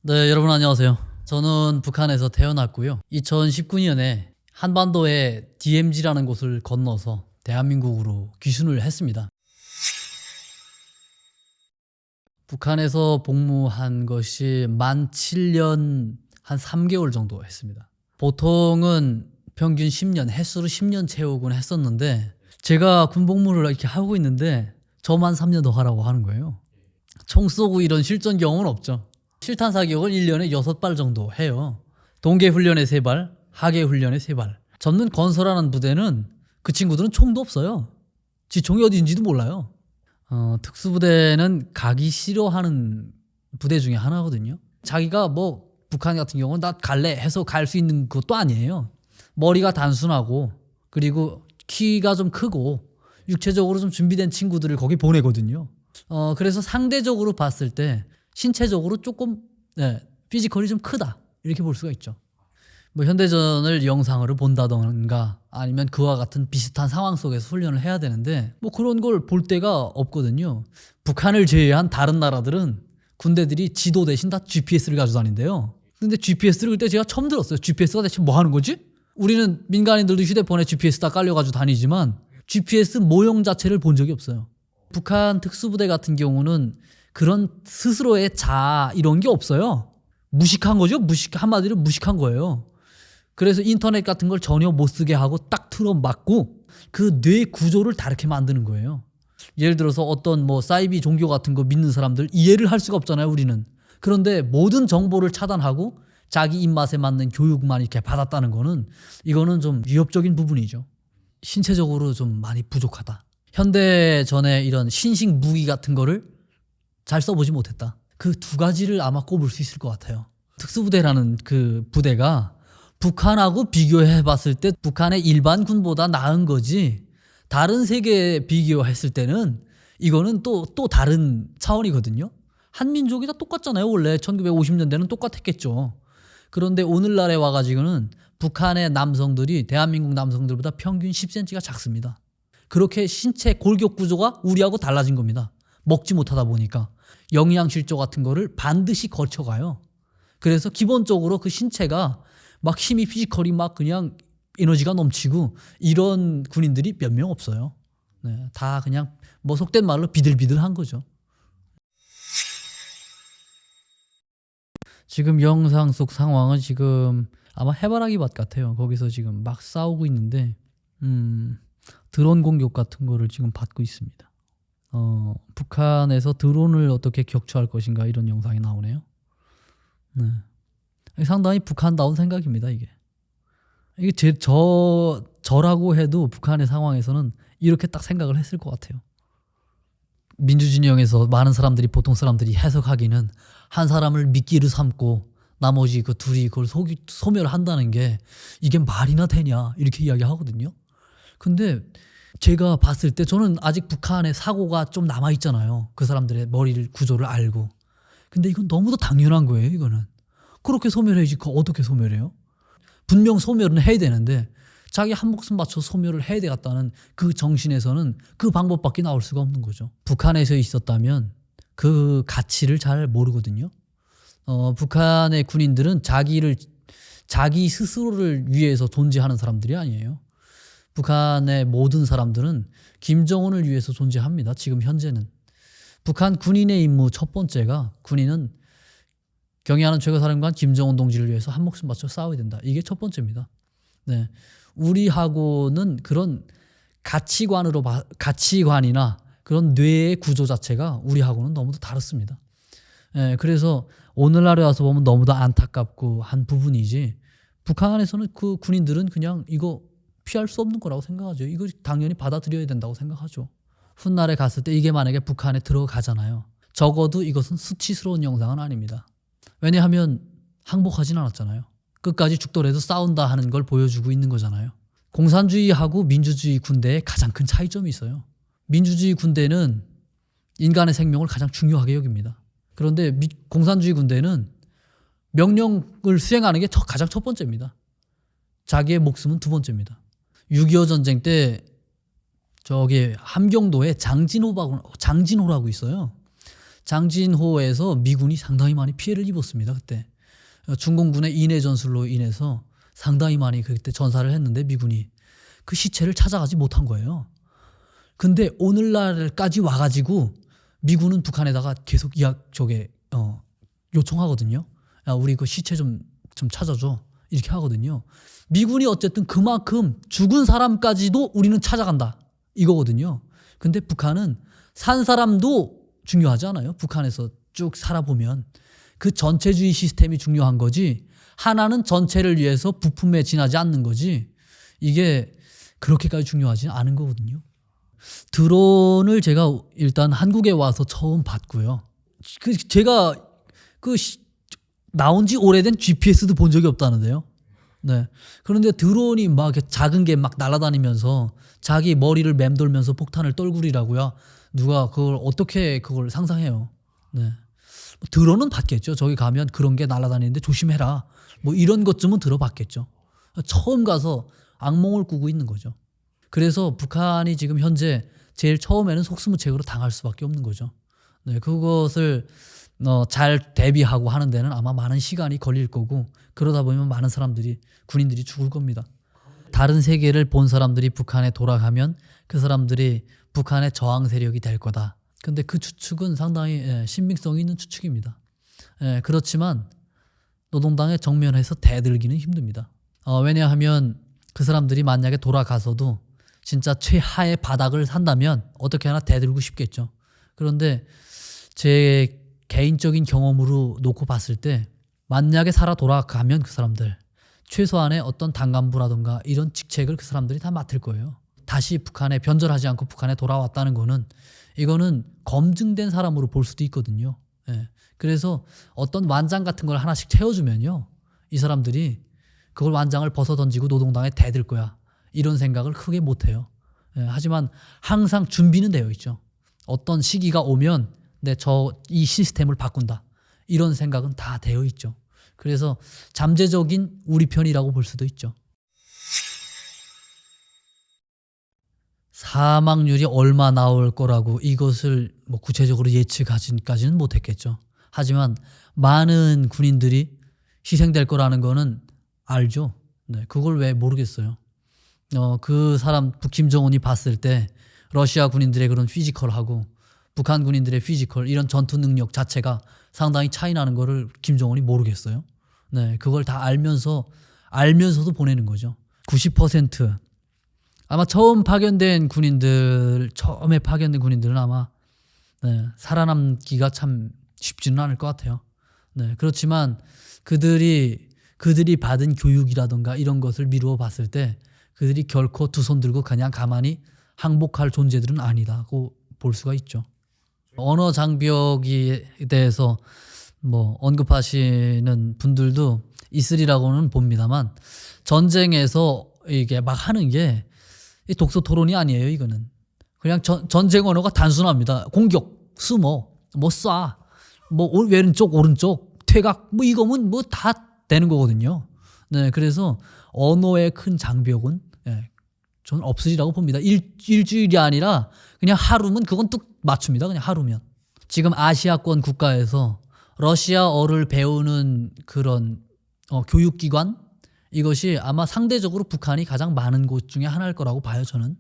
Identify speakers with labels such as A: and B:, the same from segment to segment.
A: 네, 여러분 안녕하세요. 저는 북한에서 태어났고요. 2019년에 한반도의 DMZ라는 곳을 건너서 대한민국으로 귀순을 했습니다. 북한에서 복무한 것이 만 7년 한 3개월 정도 했습니다. 보통은 평균 10년, 횟수로 10년 채우곤 했었는데 제가 군복무를 이렇게 하고 있는데 저만 3년 더 하라고 하는 거예요. 총 쏘고 이런 실전 경험은 없죠. 실탄 사격을 1년에 6발 정도 해요. 동계 훈련에 3발, 하계 훈련에 3발. 접는 건설하는 부대는 그 친구들은 총도 없어요. 지 총이 어디인지도 몰라요. 특수부대는 가기 싫어하는 부대 중에 하나거든요. 자기가 뭐 북한 같은 경우는 나 갈래 해서 갈 수 있는 것도 아니에요. 머리가 단순하고 그리고 키가 좀 크고 육체적으로 좀 준비된 친구들을 거기 보내거든요. 그래서 상대적으로 봤을 때 신체적으로 조금 피지컬이 좀 크다 이렇게 볼 수가 있죠. 뭐 현대전을 영상으로 본다던가 아니면 그와 같은 비슷한 상황 속에서 훈련을 해야 되는데 뭐 그런 걸 볼 데가 없거든요. 북한을 제외한 다른 나라들은 군대들이 지도 대신 다 GPS를 가지고 다닌대요. 근데 GPS를 그때 제가 처음 들었어요. GPS가 대체 뭐 하는 거지? 우리는 민간인들도 휴대폰에 GPS 다 깔려가지고 다니지만 GPS 모형 자체를 본 적이 없어요. 북한 특수부대 같은 경우는 그런 스스로의 자아 이런 게 없어요. 무식한 거죠. 한마디로 무식한 거예요. 그래서 인터넷 같은 걸 전혀 못 쓰게 하고 딱 틀어막고 그 뇌 구조를 다르게 만드는 거예요. 예를 들어서 어떤 뭐 사이비 종교 같은 거 믿는 사람들 이해를 할 수가 없잖아요, 우리는. 그런데 모든 정보를 차단하고 자기 입맛에 맞는 교육만 이렇게 받았다는 거는 이거는 좀 위협적인 부분이죠. 신체적으로 좀 많이 부족하다. 현대전에 이런 신식 무기 같은 거를 잘 써보지 못했다. 그 두 가지를 아마 꼽을 수 있을 것 같아요. 특수부대라는 그 부대가 북한하고 비교해 봤을 때 북한의 일반 군보다 나은 거지 다른 세계에 비교했을 때는 이거는 또 다른 차원이거든요. 한민족이 다 똑같잖아요. 원래 1950년대는 똑같았겠죠. 그런데 오늘날에 와가지고는 북한의 남성들이 대한민국 남성들보다 평균 10cm가 작습니다. 그렇게 신체 골격 구조가 우리하고 달라진 겁니다. 먹지 못하다 보니까 영양실조 같은 거를 반드시 거쳐가요. 그래서 기본적으로 그 신체가 막 힘이 피지컬이 막 그냥 에너지가 넘치고 이런 군인들이 몇 명 없어요. 네, 다 그냥 뭐 속된 말로 비들비들한 거죠. 지금 영상 속 상황은 지금 아마 해바라기 밭 같아요. 거기서 지금 막 싸우고 있는데 드론 공격 같은 거를 지금 받고 있습니다. 북한에서 드론을 어떻게 격추할 것인가 이런 영상이 나오네요. 네. 상당히 북한다운 생각입니다. 이게 저라고 해도 북한의 상황에서는 이렇게 딱 생각을 했을 것 같아요. 민주진영에서 많은 사람들이 보통 사람들이 해석하기는 한 사람을 미끼를 삼고 나머지 그 둘이 그걸 소멸한다는 게 이게 말이나 되냐 이렇게 이야기하거든요. 근데 제가 봤을 때 저는 아직 북한의 사고가 좀 남아있잖아요. 그 사람들의 머리를 구조를 알고. 근데 이건 너무도 당연한 거예요. 이거는 그렇게 소멸해야지 그거 어떻게 소멸해요? 분명 소멸은 해야 되는데 자기 한 목숨 바쳐 소멸을 해야 되겠다는 그 정신에서는 그 방법밖에 나올 수가 없는 거죠. 북한에서 있었다면 그 가치를 잘 모르거든요. 북한의 군인들은 자기 스스로를 위해서 존재하는 사람들이 아니에요. 북한의 모든 사람들은 김정은을 위해서 존재합니다. 지금 현재는. 북한 군인의 임무 첫 번째가 군인은 경애하는 최고사령관 김정은 동지를 위해서 한 목숨 바쳐 싸워야 된다. 이게 첫 번째입니다. 네. 우리하고는 그런 가치관이나 그런 뇌의 구조 자체가 우리하고는 너무도 다릅니다. 네. 그래서 오늘날에 와서 보면 너무도 안타깝고 한 부분이지 북한에서는 그 군인들은 그냥 이거 피할 수 없는 거라고 생각하죠. 이거 당연히 받아들여야 된다고 생각하죠. 훗날에 갔을 때 이게 만약에 북한에 들어가잖아요. 적어도 이것은 수치스러운 영상은 아닙니다. 왜냐하면 항복하진 않았잖아요. 끝까지 죽더라도 싸운다 하는 걸 보여주고 있는 거잖아요. 공산주의하고 민주주의 군대의 가장 큰 차이점이 있어요. 민주주의 군대는 인간의 생명을 가장 중요하게 여깁니다. 그런데 공산주의 군대는 명령을 수행하는 게 가장 첫 번째입니다. 자기의 목숨은 두 번째입니다. 6.25 전쟁 때 저기 함경도에 장진호라고 있어요. 장진호에서 미군이 상당히 많이 피해를 입었습니다. 그때 중공군의 인해 전술로 인해서 상당히 많이 그때 전사를 했는데 미군이 그 시체를 찾아가지 못한 거예요. 근데 오늘날까지 와가지고 미군은 북한에다가 계속 요청하거든요. 야, 우리 그 시체 좀 찾아줘. 이렇게 하거든요. 미군이 어쨌든 그만큼 죽은 사람까지도 우리는 찾아간다. 이거거든요. 근데 북한은 산 사람도 중요하지 않아요. 북한에서 쭉 살아보면 그 전체주의 시스템이 중요한 거지, 하나는 전체를 위해서 부품에 지나지 않는 거지, 이게 그렇게까지 중요하지 않은 거거든요. 드론을 제가 일단 한국에 와서 처음 봤고요. 제가 나온 지 오래된 GPS도 본 적이 없다는데요. 네. 그런데 드론이 막 이렇게 작은 게 막 날아다니면서 자기 머리를 맴돌면서 폭탄을 떨구리라고요. 누가 그걸 어떻게 그걸 상상해요. 네. 드론은 봤겠죠. 저기 가면 그런 게 날아다니는데 조심해라. 뭐 이런 것쯤은 들어봤겠죠. 처음 가서 악몽을 꾸고 있는 거죠. 그래서 북한이 지금 현재 제일 처음에는 속수무책으로 당할 수밖에 없는 거죠. 네, 그것을 잘 대비하고 하는 데는 아마 많은 시간이 걸릴 거고, 그러다 보면 많은 사람들이, 군인들이 죽을 겁니다. 다른 세계를 본 사람들이 북한에 돌아가면 그 사람들이 북한의 저항 세력이 될 거다. 근데 그 추측은 상당히 신빙성이 있는 추측입니다. 그렇지만 노동당의 정면에서 대들기는 힘듭니다. 왜냐하면 그 사람들이 만약에 돌아가서도 진짜 최하의 바닥을 산다면 어떻게 하나 대들고 싶겠죠. 그런데 제 개인적인 경험으로 놓고 봤을 때 만약에 살아 돌아가면 그 사람들 최소한의 어떤 당간부라든가 이런 직책을 그 사람들이 다 맡을 거예요. 다시 북한에 변절하지 않고 북한에 돌아왔다는 거는, 이거는 검증된 사람으로 볼 수도 있거든요. 그래서 어떤 완장 같은 걸 하나씩 채워주면요, 이 사람들이 그걸 완장을 벗어 던지고 노동당에 대들 거야, 이런 생각을 크게 못해요. 하지만 항상 준비는 되어 있죠. 어떤 시기가 오면 이 시스템을 바꾼다, 이런 생각은 다 되어 있죠. 그래서 잠재적인 우리 편이라고 볼 수도 있죠. 사망률이 얼마 나올 거라고 이것을 뭐 구체적으로 예측하지까지는 못했겠죠. 하지만 많은 군인들이 희생될 거라는 거는 알죠. 네, 그걸 왜 모르겠어요. 그 사람 김정은이 봤을 때 러시아 군인들의 그런 피지컬하고 북한 군인들의 피지컬, 이런 전투 능력 자체가 상당히 차이 나는 거를 김정은이 모르겠어요. 네, 그걸 다 알면서도 보내는 거죠. 90% 아마 처음에 파견된 군인들은 아마 살아남기가 참 쉽지는 않을 것 같아요. 네, 그렇지만 그들이 받은 교육이라든가 이런 것을 미루어 봤을 때 그들이 결코 두 손 들고 그냥 가만히 항복할 존재들은 아니다고 볼 수가 있죠. 언어 장벽에 대해서 뭐 언급하시는 분들도 있으리라고는 봅니다만, 전쟁에서 이게 막 하는 게 이 독서 토론이 아니에요. 이거는 그냥 전쟁 언어가 단순합니다. 공격, 숨어, 뭐 쏴, 뭐 왼쪽 오른쪽 퇴각, 뭐 이거면 뭐 다 되는 거거든요. 네, 그래서 언어의 큰 장벽은 저는 없으리라고 봅니다. 일주일이 아니라 그냥 하루면 그건 뚝 맞춥니다. 그냥 하루면. 지금 아시아권 국가에서 러시아어를 배우는 그런 교육기관, 이것이 아마 상대적으로 북한이 가장 많은 곳 중에 하나일 거라고 봐요, 저는.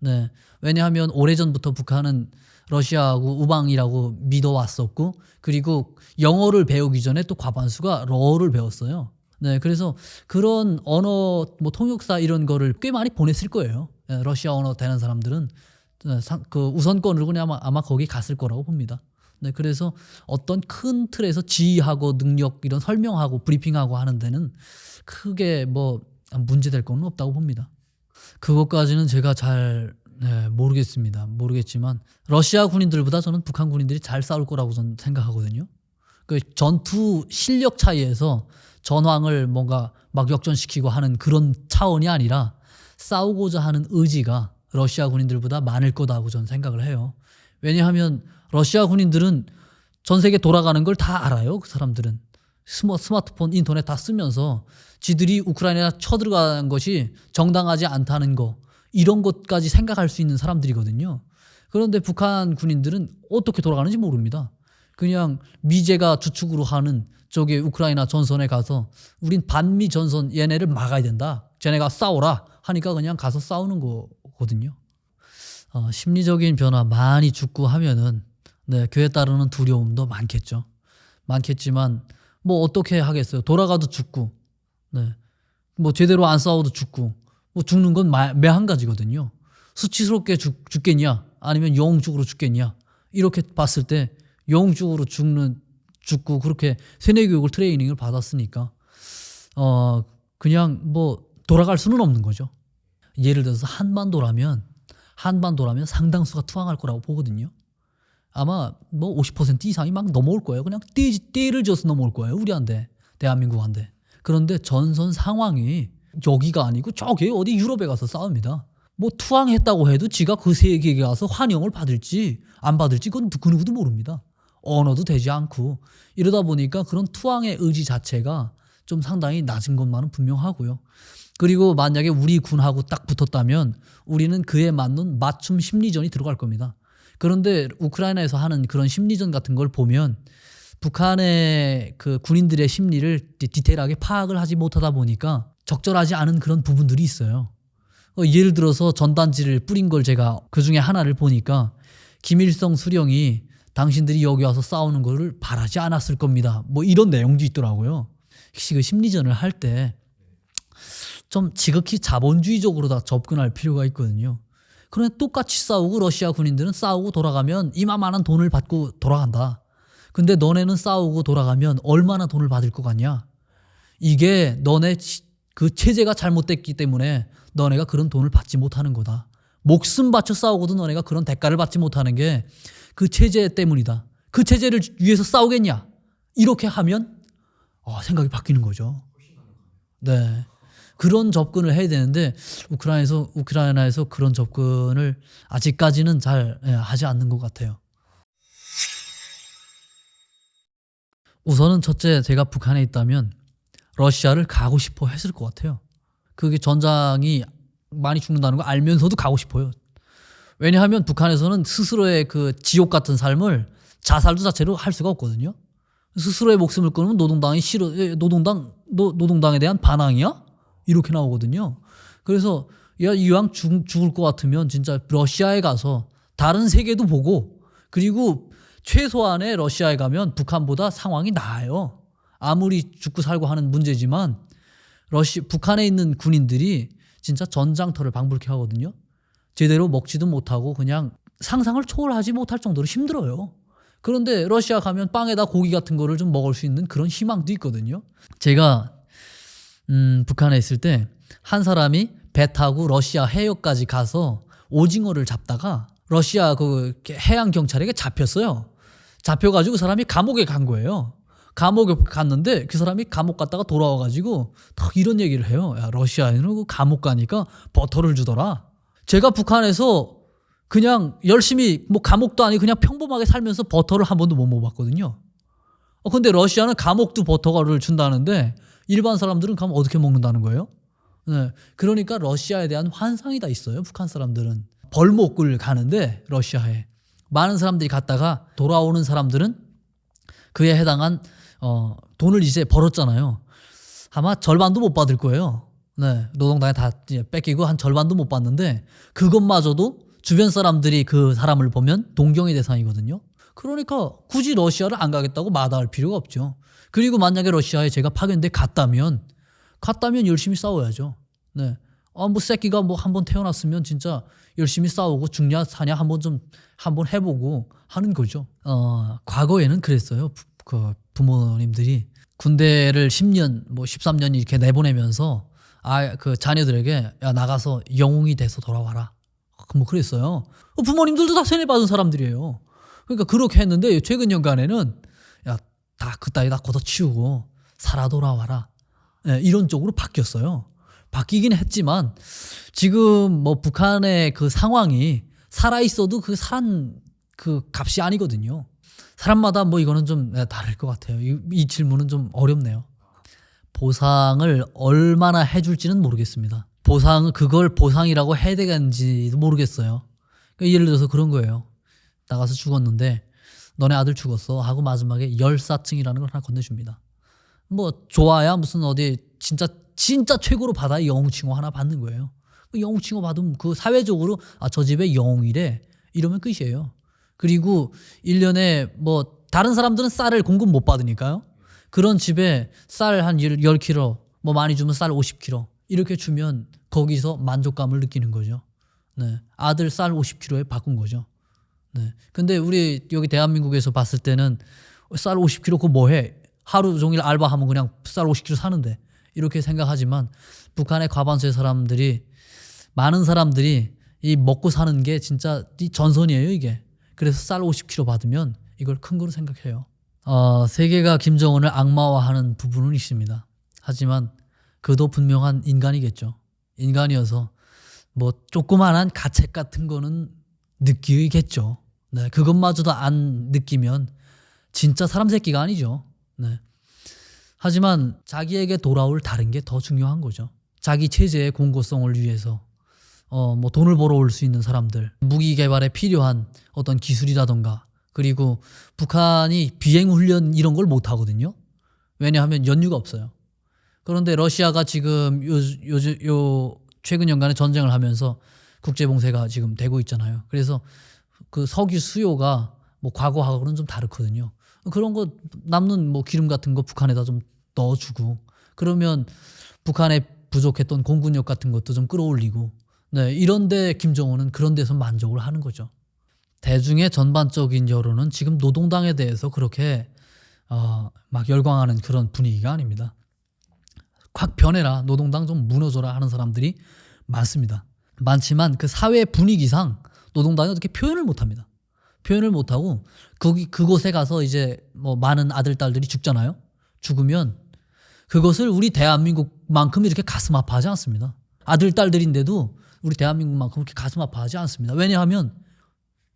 A: 네. 왜냐하면 오래전부터 북한은 러시아하고 우방이라고 믿어왔었고, 그리고 영어를 배우기 전에 또 과반수가 러어를 배웠어요. 네. 그래서 그런 언어, 뭐 통역사 이런 거를 꽤 많이 보냈을 거예요. 러시아 언어 되는 사람들은 그 우선권으로 그냥 아마 거기 갔을 거라고 봅니다. 네, 그래서 어떤 큰 틀에서 지휘하고 능력 이런 설명하고 브리핑하고 하는 데는 크게 뭐 문제될 건 없다고 봅니다. 그것까지는 제가 잘 모르겠지만 러시아 군인들보다 저는 북한 군인들이 잘 싸울 거라고 저는 생각하거든요. 그 전투 실력 차이에서 전황을 뭔가 막 역전시키고 하는 그런 차원이 아니라 싸우고자 하는 의지가 러시아 군인들보다 많을 거다고 저는 생각을 해요. 왜냐하면 러시아 군인들은 전 세계 돌아가는 걸 다 알아요. 그 사람들은 스마트폰, 인터넷 다 쓰면서 지들이 우크라이나에 쳐들어간 것이 정당하지 않다는 거, 이런 것까지 생각할 수 있는 사람들이거든요. 그런데 북한 군인들은 어떻게 돌아가는지 모릅니다. 그냥 미제가 주축으로 하는 저기 우크라이나 전선에 가서 우린 반미 전선 얘네를 막아야 된다. 쟤네가 싸워라 하니까 그냥 가서 싸우는 거거든요. 심리적인 변화 많이 죽고 하면은 네, 그에 따르는 두려움도 많겠죠. 많겠지만 뭐 어떻게 하겠어요. 돌아가도 죽고 네. 뭐 제대로 안 싸워도 죽고 뭐 죽는 건 매한 가지거든요. 수치스럽게 죽겠냐 아니면 영웅적으로 죽겠냐 이렇게 봤을 때 영웅적으로 죽고 그렇게 세뇌교육을 트레이닝을 받았으니까 그냥 뭐 돌아갈 수는 없는 거죠. 예를 들어서 한반도라면 상당수가 투항할 거라고 보거든요. 아마 뭐 50% 이상이 막 넘어올 거예요. 그냥 떼를 져서 넘어올 거예요. 우리한테 대한민국한테. 그런데 전선 상황이 여기가 아니고 저기 어디 유럽에 가서 싸웁니다. 뭐 투항했다고 해도 지가 그 세계에 가서 환영을 받을지 안 받을지 그건 그 누구도 모릅니다. 언어도 되지 않고 이러다 보니까 그런 투항의 의지 자체가 좀 상당히 낮은 것만은 분명하고요. 그리고 만약에 우리 군하고 딱 붙었다면 우리는 그에 맞는 맞춤 심리전이 들어갈 겁니다. 그런데 우크라이나에서 하는 그런 심리전 같은 걸 보면 북한의 그 군인들의 심리를 디테일하게 파악을 하지 못하다 보니까 적절하지 않은 그런 부분들이 있어요. 예를 들어서 전단지를 뿌린 걸 제가 그 중에 하나를 보니까 김일성 수령이 당신들이 여기 와서 싸우는 거를 바라지 않았을 겁니다. 뭐 이런 내용도 있더라고요. 혹시 그 심리전을 할 때 좀 지극히 자본주의적으로 다 접근할 필요가 있거든요. 그런데 똑같이 싸우고 러시아 군인들은 싸우고 돌아가면 이만한 돈을 받고 돌아간다. 근데 너네는 싸우고 돌아가면 얼마나 돈을 받을 것 같냐? 이게 너네 그 체제가 잘못됐기 때문에 너네가 그런 돈을 받지 못하는 거다. 목숨 바쳐 싸우고도 너네가 그런 대가를 받지 못하는 게 그 체제 때문이다. 그 체제를 위해서 싸우겠냐? 이렇게 하면 생각이 바뀌는 거죠. 네, 그런 접근을 해야 되는데 우크라이나에서 그런 접근을 아직까지는 잘 하지 않는 것 같아요. 우선은 첫째, 제가 북한에 있다면 러시아를 가고 싶어 했을 것 같아요. 그게 전장이 많이 죽는다는 거 알면서도 가고 싶어요. 왜냐하면 북한에서는 스스로의 그 지옥 같은 삶을 자살도 자체로 할 수가 없거든요. 스스로의 목숨을 끊으면 노동당이 싫어, 노동당에 대한 반항이야? 이렇게 나오거든요. 그래서 이왕 죽을 것 같으면 진짜 러시아에 가서 다른 세계도 보고 그리고 최소한의 러시아에 가면 북한보다 상황이 나아요. 아무리 죽고 살고 하는 문제지만 북한에 있는 군인들이 진짜 전장터를 방불케 하거든요. 제대로 먹지도 못하고 그냥 상상을 초월하지 못할 정도로 힘들어요. 그런데 러시아 가면 빵에다 고기 같은 거를 좀 먹을 수 있는 그런 희망도 있거든요. 제가 북한에 있을 때 한 사람이 배 타고 러시아 해역까지 가서 오징어를 잡다가 러시아 그 해양 경찰에게 잡혔어요. 잡혀가지고 사람이 감옥에 간 거예요. 감옥에 갔는데 그 사람이 감옥 갔다가 돌아와가지고 딱 이런 얘기를 해요. 야, 러시아에는 감옥 가니까 버터를 주더라. 제가 북한에서 그냥 열심히 뭐 감옥도 아니고 그냥 평범하게 살면서 버터를 한 번도 못 먹어봤거든요. 근데 러시아는 감옥도 버터를 준다는데 일반 사람들은 가면 어떻게 먹는다는 거예요? 네. 그러니까 러시아에 대한 환상이 다 있어요. 북한 사람들은. 벌목을 가는데 러시아에 많은 사람들이 갔다가 돌아오는 사람들은 그에 해당한 돈을 이제 벌었잖아요. 아마 절반도 못 받을 거예요. 네, 노동당에 다 뺏기고 한 절반도 못 받는데 그것마저도 주변 사람들이 그 사람을 보면 동경의 대상이거든요. 그러니까 굳이 러시아를 안 가겠다고 마다할 필요가 없죠. 그리고 만약에 러시아에 제가 파견돼 갔다면 열심히 싸워야죠. 네. 뭐 새끼가 뭐 한번 태어났으면 진짜 열심히 싸우고 죽냐 사냐 한번 해보고 하는 거죠. 과거에는 그랬어요. 그 부모님들이 군대를 10년 뭐 13년 이렇게 내보내면서 그 자녀들에게 야 나가서 영웅이 돼서 돌아와라. 뭐 그랬어요. 부모님들도 다 세뇌 받은 사람들이에요. 그러니까 그렇게 했는데 최근 연간에는 야 다 그따위 다 걷어치우고 살아 돌아와라. 네, 이런 쪽으로 바뀌었어요. 바뀌긴 했지만 지금 뭐 북한의 그 상황이 살아 있어도 그 값이 아니거든요. 사람마다 뭐 이거는 좀 다를 것 같아요. 이 질문은 좀 어렵네요. 보상을 얼마나 해줄지는 모르겠습니다. 그걸 보상이라고 해야 되는지도 모르겠어요. 그러니까 예를 들어서 그런 거예요. 나가서 죽었는데 너네 아들 죽었어 하고 마지막에 열사증이라는 걸 하나 건네줍니다. 뭐 좋아야 무슨 어디 진짜 최고로 받아 영웅칭호 하나 받는 거예요. 영웅칭호 받으면 그 사회적으로 저 집의 영웅이래 이러면 끝이에요. 그리고 1년에 뭐 다른 사람들은 쌀을 공급 못 받으니까요. 그런 집에 쌀 한 10kg 뭐 많이 주면 쌀 50kg 이렇게 주면 거기서 만족감을 느끼는 거죠. 네. 아들 쌀 50kg에 바꾼 거죠. 네. 근데 우리 여기 대한민국에서 봤을 때는 쌀 50kg 그거 뭐해? 하루 종일 알바하면 그냥 쌀 50kg 사는데 이렇게 생각하지만 북한의 과반수의 사람들이 많은 사람들이 이 먹고 사는 게 진짜 이 전선이에요 이게. 그래서 쌀 50kg 받으면 이걸 큰 거로 생각해요. 세계가 김정은을 악마화하는 부분은 있습니다. 하지만 그도 분명한 인간이겠죠. 인간이어서 뭐 조그만한 가책 같은 거는 느끼겠죠. 네, 그것마저도 안 느끼면 진짜 사람 새끼가 아니죠. 네. 하지만 자기에게 돌아올 다른 게 더 중요한 거죠. 자기 체제의 공고성을 위해서 뭐 돈을 벌어올 수 있는 사람들, 무기 개발에 필요한 어떤 기술이라던가, 그리고 북한이 비행 훈련 이런 걸 못 하거든요. 왜냐하면 연유가 없어요. 그런데 러시아가 지금 요 최근 연간에 전쟁을 하면서 국제 봉쇄가 지금 되고 있잖아요. 그래서 그 석유 수요가 뭐 과거하고는 좀 다르거든요. 그런 거 남는 뭐 기름 같은 거 북한에다 좀 넣어주고, 그러면 북한에 부족했던 공군력 같은 것도 좀 끌어올리고, 네, 이런데 김정은은 그런 데서 만족을 하는 거죠. 대중의 전반적인 여론은 지금 노동당에 대해서 그렇게 막 열광하는 그런 분위기가 아닙니다. 확 변해라, 노동당 좀 무너져라 하는 사람들이 많습니다. 많지만 그 사회 분위기상 노동당이 어떻게 표현을 못합니다. 표현을 못하고 그곳에 가서 이제 뭐 많은 아들 딸들이 죽잖아요. 죽으면 그것을 우리 대한민국만큼 이렇게 가슴 아파하지 않습니다. 아들 딸들인데도 우리 대한민국만큼 그렇게 가슴 아파하지 않습니다. 왜냐하면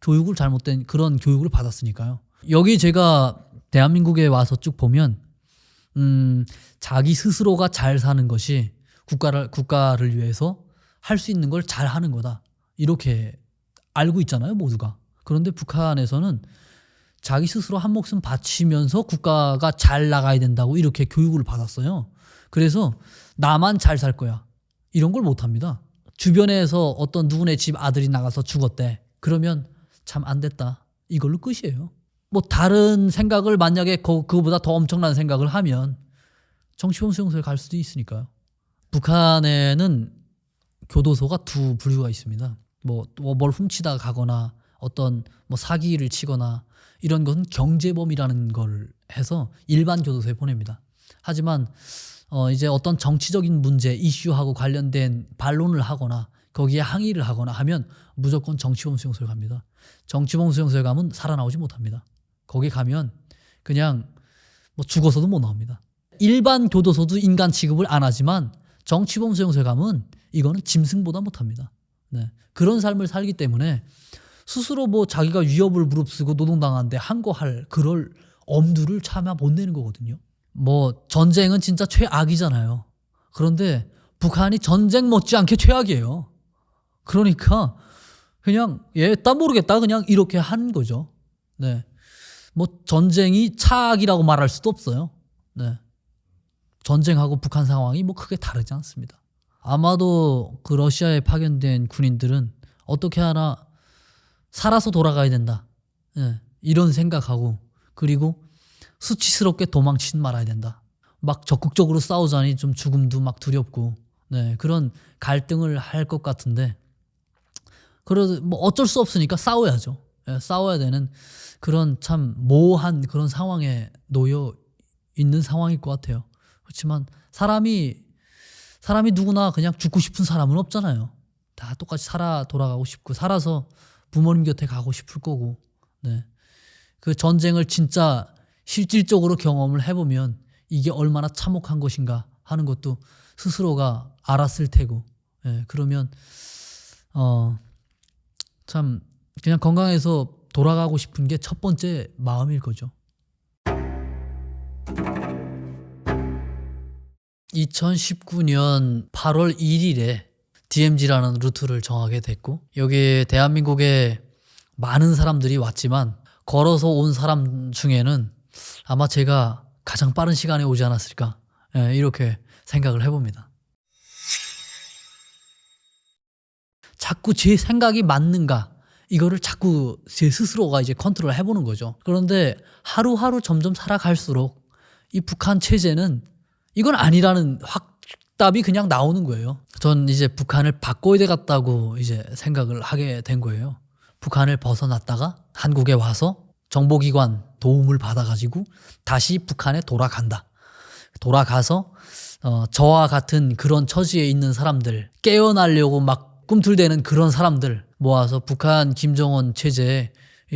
A: 교육을 잘못된 그런 교육을 받았으니까요. 여기 제가 대한민국에 와서 쭉 보면 자기 스스로가 잘 사는 것이 국가를 위해서 할 수 있는 걸 잘 하는 거다, 이렇게 알고 있잖아요, 모두가. 그런데 북한에서는 자기 스스로 한 목숨 바치면서 국가가 잘 나가야 된다고 이렇게 교육을 받았어요. 그래서 나만 잘 살 거야, 이런 걸 못합니다. 주변에서 어떤 누구네 집 아들이 나가서 죽었대. 그러면 참 안 됐다, 이걸로 끝이에요. 뭐 다른 생각을 만약에 그거보다 더 엄청난 생각을 하면 정치범 수용소에 갈 수도 있으니까요. 북한에는 교도소가 두 부류가 있습니다. 뭐 뭘 훔치다가 가거나 어떤 뭐 사기를 치거나 이런 것은 경제범이라는 걸 해서 일반 교도소에 보냅니다. 하지만 이제 어떤 정치적인 문제, 이슈하고 관련된 반론을 하거나 거기에 항의를 하거나 하면 무조건 정치범 수용소에 갑니다. 정치범 수용소에 가면 살아나오지 못합니다. 거기 가면 그냥 뭐 죽어서도 못 나옵니다. 일반 교도소도 인간 취급을 안 하지만 정치범 수용소에 가면 이거는 짐승보다 못합니다. 네. 그런 삶을 살기 때문에 스스로 뭐 자기가 위협을 무릅쓰고 노동당하는데 한 거 할 그럴 엄두를 차마 못 내는 거거든요. 뭐 전쟁은 진짜 최악이잖아요. 그런데 북한이 전쟁 못지않게 최악이에요. 그러니까 그냥 딴 모르겠다 그냥 이렇게 한 거죠. 네. 뭐 전쟁이 차악이라고 말할 수도 없어요. 네. 전쟁하고 북한 상황이 뭐 크게 다르지 않습니다. 아마도 그 러시아에 파견된 군인들은 어떻게 하나 살아서 돌아가야 된다, 네, 이런 생각하고, 그리고 수치스럽게 도망치지 말아야 된다. 막 적극적으로 싸우자니 좀 죽음도 막 두렵고, 네, 그런 갈등을 할 것 같은데, 그래도 뭐 어쩔 수 없으니까 싸워야죠. 네, 싸워야 되는 그런 참 모호한 그런 상황에 놓여 있는 상황일 것 같아요. 그렇지만 사람이 누구나 그냥 죽고 싶은 사람은 없잖아요. 다 똑같이 살아 돌아가고 싶고, 살아서 부모님 곁에 가고 싶을 거고, 네. 그 전쟁을 진짜 실질적으로 경험을 해보면 이게 얼마나 참혹한 것인가 하는 것도 스스로가 알았을 테고, 네. 그러면 참 그냥 건강해서 돌아가고 싶은 게 첫 번째 마음일 거죠. 2019년 8월 1일에 DMZ라는 루트를 정하게 됐고, 여기에 대한민국에 많은 사람들이 왔지만 걸어서 온 사람 중에는 아마 제가 가장 빠른 시간에 오지 않았을까, 이렇게 생각을 해봅니다. 자꾸 제 생각이 맞는가, 이거를 자꾸 제 스스로가 이제 컨트롤 해보는 거죠. 그런데 하루하루 점점 살아갈수록 이 북한 체제는 이건 아니라는 확답이 그냥 나오는 거예요. 전 이제 북한을 바꿔야 되겠다고 이제 생각을 하게 된 거예요. 북한을 벗어났다가 한국에 와서 정보기관 도움을 받아가지고 다시 북한에 돌아간다. 돌아가서 저와 같은 그런 처지에 있는 사람들, 깨어나려고 막 꿈틀대는 그런 사람들 모아서 북한 김정은 체제의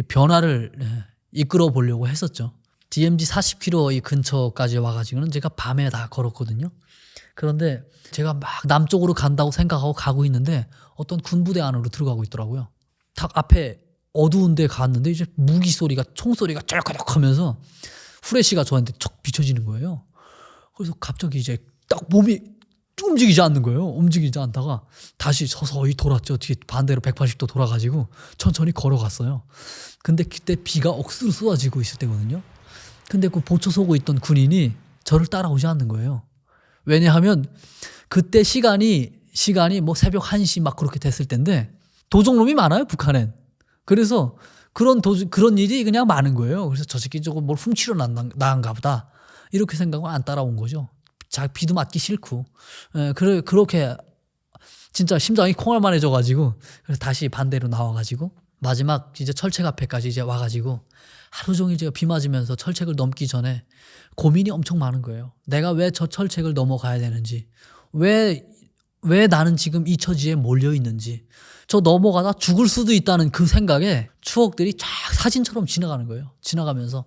A: 변화를 이끌어 보려고 했었죠. DMZ 40km 이 근처까지 와가지고는 제가 밤에 다 걸었거든요. 그런데 제가 막 남쪽으로 간다고 생각하고 가고 있는데 어떤 군부대 안으로 들어가고 있더라고요. 딱 앞에 어두운 데 갔는데 이제 무기 소리가, 총 소리가 쩔거적 하면서 후레쉬가 저한테 척 비춰지는 거예요. 그래서 갑자기 이제 딱 몸이 움직이지 않는 거예요. 움직이지 않다가 다시 서서히 돌았죠. 뒤에 반대로 180도 돌아가지고 천천히 걸어갔어요. 근데 그때 비가 억수로 쏟아지고 있을 때거든요. 근데 그 보초 서고 있던 군인이 저를 따라오지 않는 거예요. 왜냐하면 그때 시간이 뭐 새벽 1시 막 그렇게 됐을 텐데 도적놈이 많아요, 북한엔. 그래서 그런 일이 그냥 많은 거예요. 그래서 저 새끼 저거 뭘 훔치러 나간가 보다, 이렇게 생각하고 안 따라온 거죠. 비도 맞기 싫고. 그렇게 진짜 심장이 콩알만해져가지고 그래서 다시 반대로 나와가지고 마지막 이제 철책 앞에까지 이제 와가지고 하루 종일 제가 비 맞으면서 철책을 넘기 전에 고민이 엄청 많은 거예요. 내가 왜 저 철책을 넘어가야 되는지, 왜 나는 지금 이 처지에 몰려 있는지, 저 넘어가다 죽을 수도 있다는 그 생각에 추억들이 쫙 사진처럼 지나가는 거예요. 지나가면서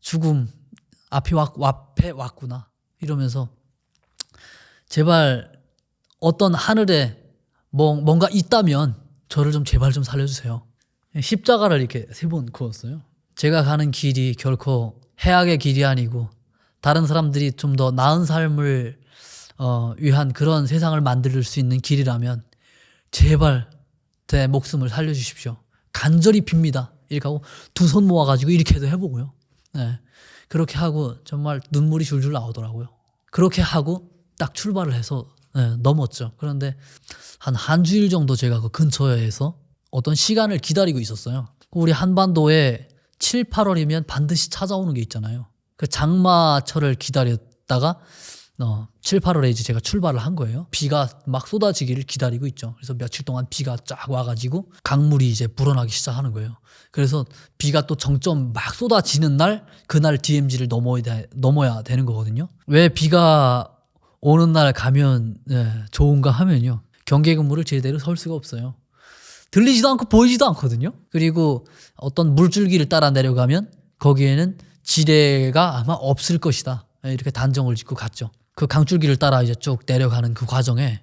A: 죽음 앞에 왔구나 이러면서 제발 어떤 하늘에 뭔가 있다면 저를 좀 제발 좀 살려주세요. 십자가를 이렇게 3번 그었어요. 제가 가는 길이 결코 해악의 길이 아니고 다른 사람들이 좀 더 나은 삶을 위한 그런 세상을 만들 수 있는 길이라면 제발 제 목숨을 살려주십시오. 간절히 빕니다. 이렇게 하고 2손 모아가지고 이렇게도 해보고요. 네. 그렇게 하고 정말 눈물이 줄줄 나오더라고요. 그렇게 하고 딱 출발을 해서 넘었죠. 그런데 한 주일 정도 제가 그 근처에서 어떤 시간을 기다리고 있었어요. 우리 한반도에 7, 8월이면 반드시 찾아오는 게 있잖아요. 그 장마철을 기다렸다가 7, 8월에 이제 제가 출발을 한 거예요. 비가 막 쏟아지기를 기다리고 있죠. 그래서 며칠 동안 비가 쫙 와가지고 강물이 이제 불어나기 시작하는 거예요. 그래서 비가 또 정점 막 쏟아지는 날, 그날 DMZ를 넘어야 되는 거거든요. 왜 비가 오는 날 가면 좋은가 하면요, 경계 근무를 제대로 설 수가 없어요. 들리지도 않고 보이지도 않거든요. 그리고 어떤 물줄기를 따라 내려가면 거기에는 지뢰가 아마 없을 것이다, 이렇게 단정을 짓고 갔죠. 그 강줄기를 따라 이제 쭉 내려가는 그 과정에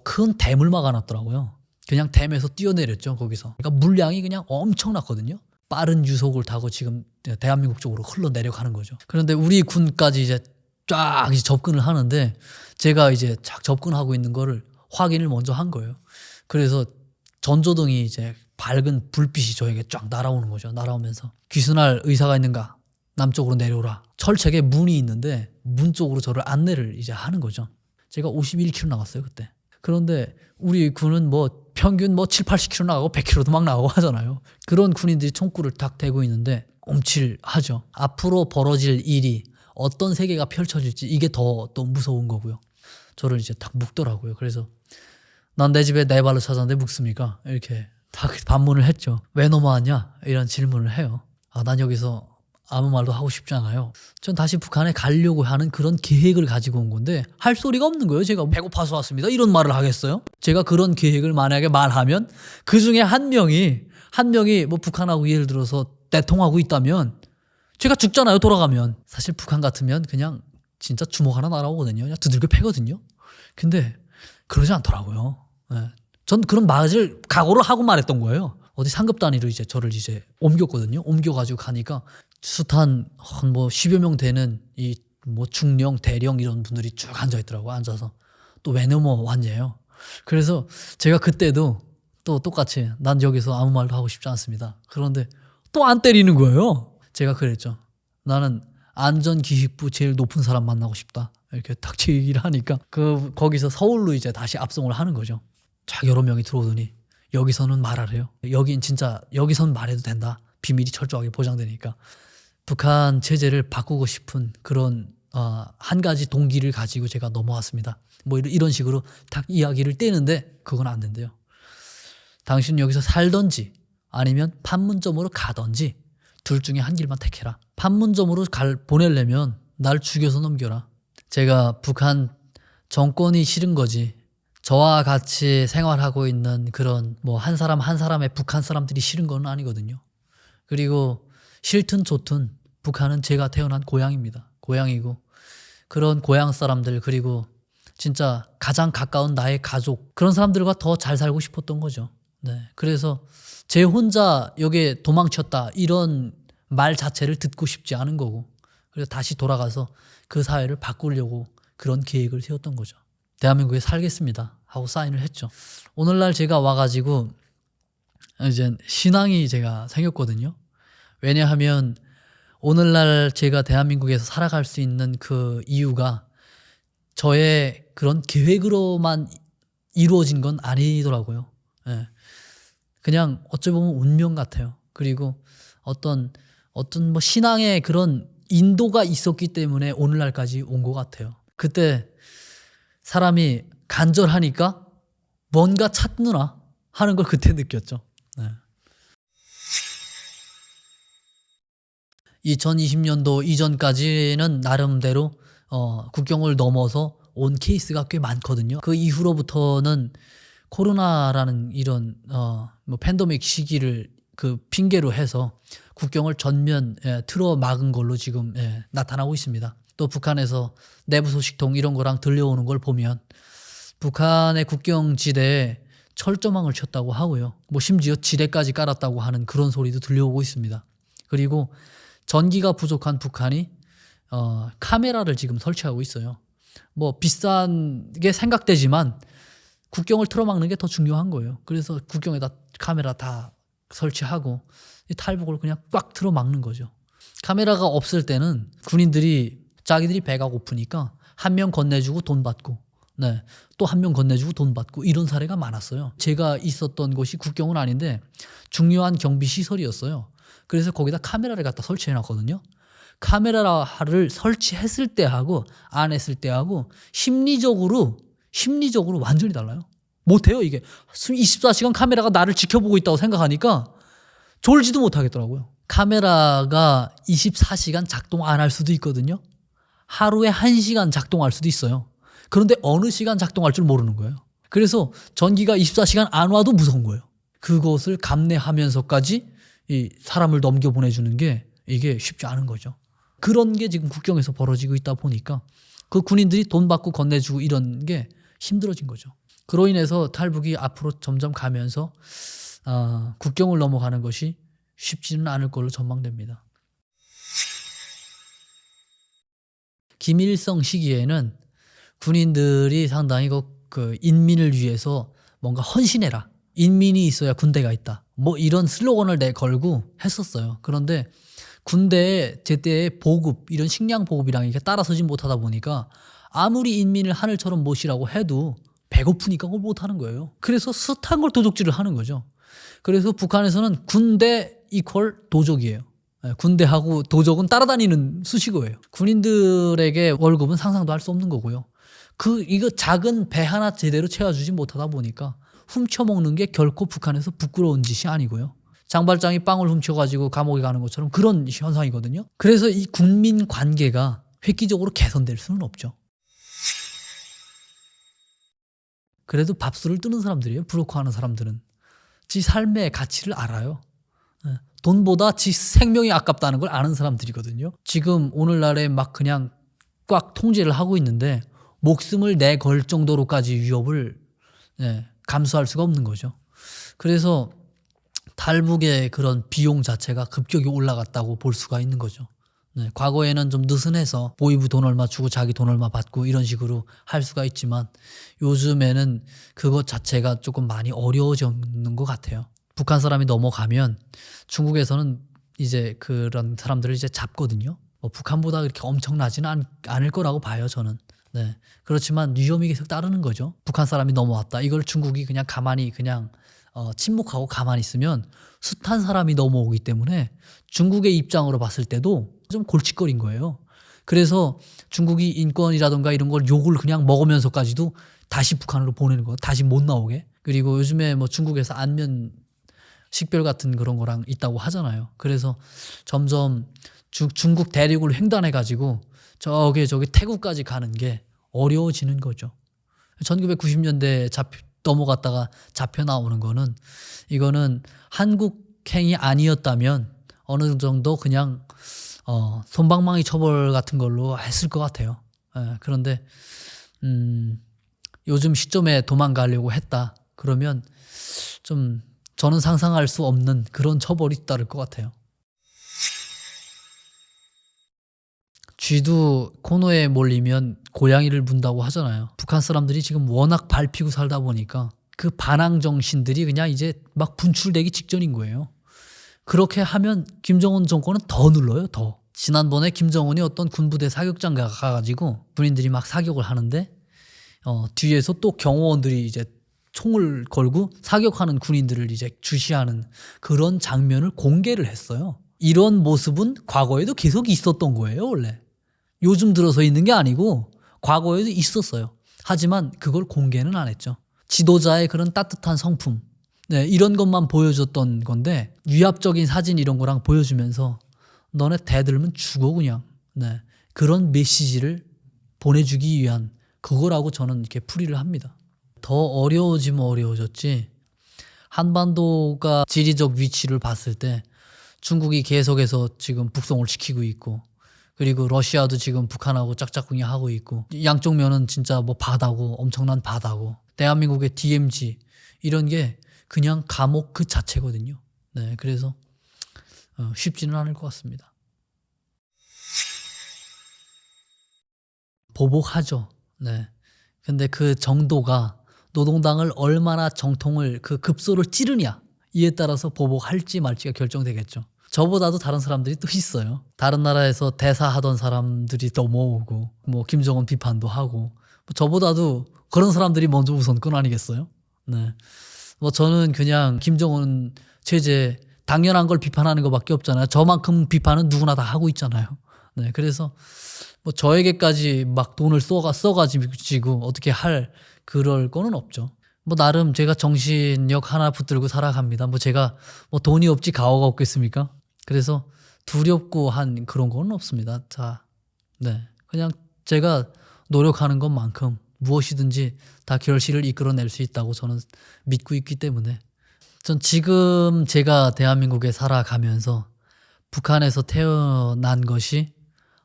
A: 큰 댐을 막아놨더라고요. 그냥 댐에서 뛰어내렸죠, 거기서. 그러니까 물량이 그냥 엄청났거든요. 빠른 유속을 타고 지금 대한민국 쪽으로 흘러 내려가는 거죠. 그런데 우리 군까지 이제 쫙 이제 접근을 하는데 제가 이제 쫙 접근하고 있는 거를 확인을 먼저 한 거예요. 그래서 전조등이 이제 밝은 불빛이 저에게 쫙 날아오는 거죠. 날아오면서 귀순할 의사가 있는가? 남쪽으로 내려오라. 철책에 문이 있는데 문 쪽으로 저를 안내를 이제 하는 거죠. 제가 51km 나갔어요, 그때. 그런데 우리 군은 평균 7, 80km 나가고 100km도 막 나가고 하잖아요. 그런 군인들이 총구를 탁 대고 있는데 움찔하죠. 앞으로 벌어질 일이 어떤 세계가 펼쳐질지 이게 더 또 무서운 거고요. 저를 이제 딱 묶더라고요. 그래서 난 내 집에 내 발로 찾았는데 묶습니까? 이렇게 딱 반문을 했죠. 왜 넘어왔냐? 이런 질문을 해요. 난 여기서 아무 말도 하고 싶지 않아요. 전 다시 북한에 가려고 하는 그런 계획을 가지고 온 건데 할 소리가 없는 거예요. 제가 배고파서 왔습니다, 이런 말을 하겠어요? 제가 그런 계획을 만약에 말하면 그 중에 한 명이 북한하고 예를 들어서 대통하고 있다면 제가 죽잖아요, 돌아가면. 사실 북한 같으면 그냥 진짜 주먹 하나 날아오거든요. 그냥 두들겨 패거든요. 근데 그러지 않더라고요. 전 그런 말을 각오를 하고 말했던 거예요. 어디 상급 단위로 이제 저를 이제 옮겼거든요. 옮겨가지고 가니까 숱한 10여 명 되는 이 중령, 대령 이런 분들이 쭉 앉아있더라고요. 앉아서 또 왜 넘어왔냐요. 그래서 제가 그때도 또 똑같이 난 여기서 아무 말도 하고 싶지 않습니다. 그런데 또 안 때리는 거예요. 제가 그랬죠. 나는 안전기획부 제일 높은 사람 만나고 싶다. 이렇게 딱 제 얘기를 하니까 거기서 서울로 이제 다시 압송을 하는 거죠. 쫙 여러 명이 들어오더니 여기서는 말하래요. 여긴 진짜 여기선 말해도 된다. 비밀이 철저하게 보장되니까. 북한 체제를 바꾸고 싶은 그런 한 가지 동기를 가지고 제가 넘어왔습니다. 뭐 이런 식으로 딱 이야기를 떼는데 그건 안 된대요. 당신 여기서 살던지 아니면 판문점으로 가던지 둘 중에 한 길만 택해라. 판문점으로 보내려면 날 죽여서 넘겨라. 제가 북한 정권이 싫은 거지. 저와 같이 생활하고 있는 그런 뭐 한 사람 한 사람의 북한 사람들이 싫은 건 아니거든요. 그리고 싫든 좋든 북한은 제가 태어난 고향입니다. 고향이고 그런 고향 사람들 그리고 진짜 가장 가까운 나의 가족 그런 사람들과 더 잘 살고 싶었던 거죠. 네, 그래서 제 혼자 여기에 도망쳤다 이런 말 자체를 듣고 싶지 않은 거고 그래서 다시 돌아가서 그 사회를 바꾸려고 그런 계획을 세웠던 거죠. 대한민국에 살겠습니다 하고 사인을 했죠. 오늘날 제가 와가지고 이제 신앙이 제가 생겼거든요. 왜냐하면 오늘날 제가 대한민국에서 살아갈 수 있는 그 이유가 저의 그런 계획으로만 이루어진 건 아니더라고요. 예. 그냥 어찌 보면 운명 같아요. 그리고 어떤 뭐 신앙의 그런 인도가 있었기 때문에 오늘날까지 온 것 같아요. 그때 사람이 간절하니까 뭔가 찾느라 하는 걸 그때 느꼈죠. 네. 2020년도 이전까지는 나름대로 국경을 넘어서 온 케이스가 꽤 많거든요. 그 이후로부터는 코로나라는 이런 뭐 팬데믹 시기를 그 핑계로 해서 국경을 전면 틀어 막은 걸로 지금 나타나고 있습니다. 또 북한에서 내부 소식통 이런 거랑 들려오는 걸 보면 북한의 국경지대에 철조망을 쳤다고 하고요. 뭐 심지어 지뢰까지 깔았다고 하는 그런 소리도 들려오고 있습니다. 그리고 전기가 부족한 북한이 카메라를 지금 설치하고 있어요. 뭐 비싼 게 생각되지만 국경을 틀어막는 게 더 중요한 거예요. 그래서 국경에다 카메라 다 설치하고 이 탈북을 그냥 꽉 틀어막는 거죠. 카메라가 없을 때는 군인들이 자기들이 배가 고프니까 한 명 건네주고 돈 받고 네, 또 한 명 건네주고 돈 받고 이런 사례가 많았어요. 제가 있었던 곳이 국경은 아닌데 중요한 경비 시설이었어요. 그래서 거기다 카메라를 갖다 설치해 놨거든요. 카메라를 설치했을 때하고 안 했을 때하고 심리적으로 완전히 달라요. 못해요 이게. 24시간 카메라가 나를 지켜보고 있다고 생각하니까 졸지도 못하겠더라고요. 카메라가 24시간 작동 안 할 수도 있거든요. 하루에 1시간 작동할 수도 있어요. 그런데 어느 시간 작동할 줄 모르는 거예요. 그래서 전기가 24시간 안 와도 무서운 거예요. 그것을 감내하면서까지 이 사람을 넘겨보내주는 게 이게 쉽지 않은 거죠. 그런 게 지금 국경에서 벌어지고 있다 보니까 그 군인들이 돈 받고 건네주고 이런 게 힘들어진 거죠. 그로 인해서 탈북이 앞으로 점점 가면서 국경을 넘어가는 것이 쉽지는 않을 걸로 전망됩니다. 김일성 시기에는 군인들이 상당히 그 인민을 위해서 뭔가 헌신해라. 인민이 있어야 군대가 있다. 뭐 이런 슬로건을 내걸고 했었어요. 그런데 군대에 제때의 보급, 이런 식량 보급이랑 이렇게 따라서지 못하다 보니까 아무리 인민을 하늘처럼 모시라고 해도 배고프니까 그걸 못하는 거예요. 그래서 숱한 걸 도적질을 하는 거죠. 그래서 북한에서는 군대 이퀄 도적이에요. 군대하고 도적은 따라다니는 수식어예요. 군인들에게 월급은 상상도 할 수 없는 거고요. 이거 작은 배 하나 제대로 채워주지 못하다 보니까 훔쳐먹는 게 결코 북한에서 부끄러운 짓이 아니고요. 장발장이 빵을 훔쳐가지고 감옥에 가는 것처럼 그런 현상이거든요. 그래서 이 국민 관계가 획기적으로 개선될 수는 없죠. 그래도 밥술을 뜨는 사람들이에요. 브로커하는 사람들은. 지 삶의 가치를 알아요. 돈보다 지 생명이 아깝다는 걸 아는 사람들이거든요. 지금 오늘날에 막 그냥 꽉 통제를 하고 있는데 목숨을 내걸 정도로까지 위협을 감수할 수가 없는 거죠. 그래서 탈북의 그런 비용 자체가 급격히 올라갔다고 볼 수가 있는 거죠. 과거에는 좀 느슨해서 보이부 돈 얼마 주고 자기 돈 얼마 받고 이런 식으로 할 수가 있지만 요즘에는 그것 자체가 조금 많이 어려워지는 것 같아요. 북한 사람이 넘어가면 중국에서는 이제 그런 사람들을 이제 잡거든요. 뭐 북한보다 그렇게 엄청나지는 않을 거라고 봐요, 저는. 네. 그렇지만 위험이 계속 따르는 거죠. 북한 사람이 넘어왔다. 이걸 중국이 그냥 가만히 그냥 침묵하고 가만히 있으면 숱한 사람이 넘어오기 때문에 중국의 입장으로 봤을 때도 좀 골칫거린 거예요. 그래서 중국이 인권이라든가 이런 걸 욕을 그냥 먹으면서까지도 다시 북한으로 보내는 거예요. 다시 못 나오게. 그리고 요즘에 뭐 중국에서 안면 식별 같은 그런 거랑 있다고 하잖아요. 그래서 점점 중국 대륙을 횡단해가지고 저기 태국까지 가는 게 어려워지는 거죠. 1990년대 넘어갔다가 잡혀 나오는 거는 이거는 한국행이 아니었다면 어느 정도 그냥 솜방망이 처벌 같은 걸로 했을 것 같아요. 그런데 요즘 시점에 도망가려고 했다. 그러면 좀 저는 상상할 수 없는 그런 처벌이 따를 것 같아요. 쥐도 코너에 몰리면 고양이를 문다고 하잖아요. 북한 사람들이 지금 워낙 밟히고 살다 보니까 그 반항 정신들이 그냥 이제 막 분출되기 직전인 거예요. 그렇게 하면 김정은 정권은 더 눌러요, 더. 지난번에 김정은이 어떤 군부대 사격장 가가지고 군인들이 막 사격을 하는데 뒤에서 또 경호원들이 이제 총을 걸고 사격하는 군인들을 이제 주시하는 그런 장면을 공개를 했어요. 이런 모습은 과거에도 계속 있었던 거예요, 원래. 요즘 들어서 있는 게 아니고 과거에도 있었어요. 하지만 그걸 공개는 안 했죠. 지도자의 그런 따뜻한 성품, 네, 이런 것만 보여줬던 건데 위압적인 사진 이런 거랑 보여주면서 너네 대들면 죽어 그냥. 네, 그런 메시지를 보내주기 위한 그거라고 저는 이렇게 풀이를 합니다. 더 어려워지면 어려워졌지 한반도가 지리적 위치를 봤을 때 중국이 계속해서 지금 북송을 시키고 있고 그리고 러시아도 지금 북한하고 짝짝꿍이 하고 있고 양쪽 면은 진짜 뭐 바다고 엄청난 바다고 대한민국의 DMZ 이런 게 그냥 감옥 그 자체거든요. 네, 그래서 쉽지는 않을 것 같습니다. 보복하죠. 네. 근데 그 정도가 노동당을 얼마나 정통을 그 급소를 찌르냐 이에 따라서 보복할지 말지가 결정되겠죠. 저보다도 다른 사람들이 또 있어요. 다른 나라에서 대사하던 사람들이 넘어오고 뭐 김정은 비판도 하고 뭐 저보다도 그런 사람들이 먼저 우선권 아니겠어요? 네. 뭐 저는 그냥 김정은 체제 당연한 걸 비판하는 것밖에 없잖아요. 저만큼 비판은 누구나 다 하고 있잖아요. 네. 그래서 뭐 저에게까지 막 돈을 써가지고 어떻게 할 그럴 거는 없죠. 뭐 나름 제가 정신력 하나 붙들고 살아갑니다. 뭐 제가 뭐 돈이 없지 가오가 없겠습니까? 그래서 두렵고 한 그런 건 없습니다. 자, 네, 그냥 제가 노력하는 것만큼 무엇이든지 다 결실을 이끌어낼 수 있다고 저는 믿고 있기 때문에 전 지금 제가 대한민국에 살아가면서 북한에서 태어난 것이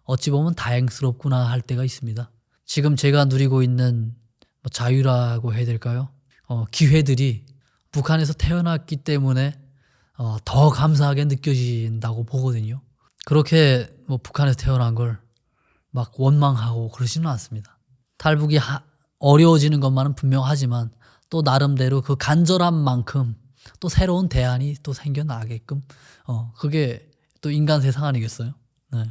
A: 어찌 보면 다행스럽구나 할 때가 있습니다. 지금 제가 누리고 있는 뭐 자유라고 해야 될까요? 기회들이 북한에서 태어났기 때문에 더 감사하게 느껴진다고 보거든요. 그렇게 뭐 북한에서 태어난 걸 막 원망하고 그러지는 않습니다. 탈북이 어려워지는 것만은 분명하지만 또 나름대로 그 간절한 만큼 또 새로운 대안이 또 생겨나게끔 그게 또 인간 세상 아니겠어요? 네.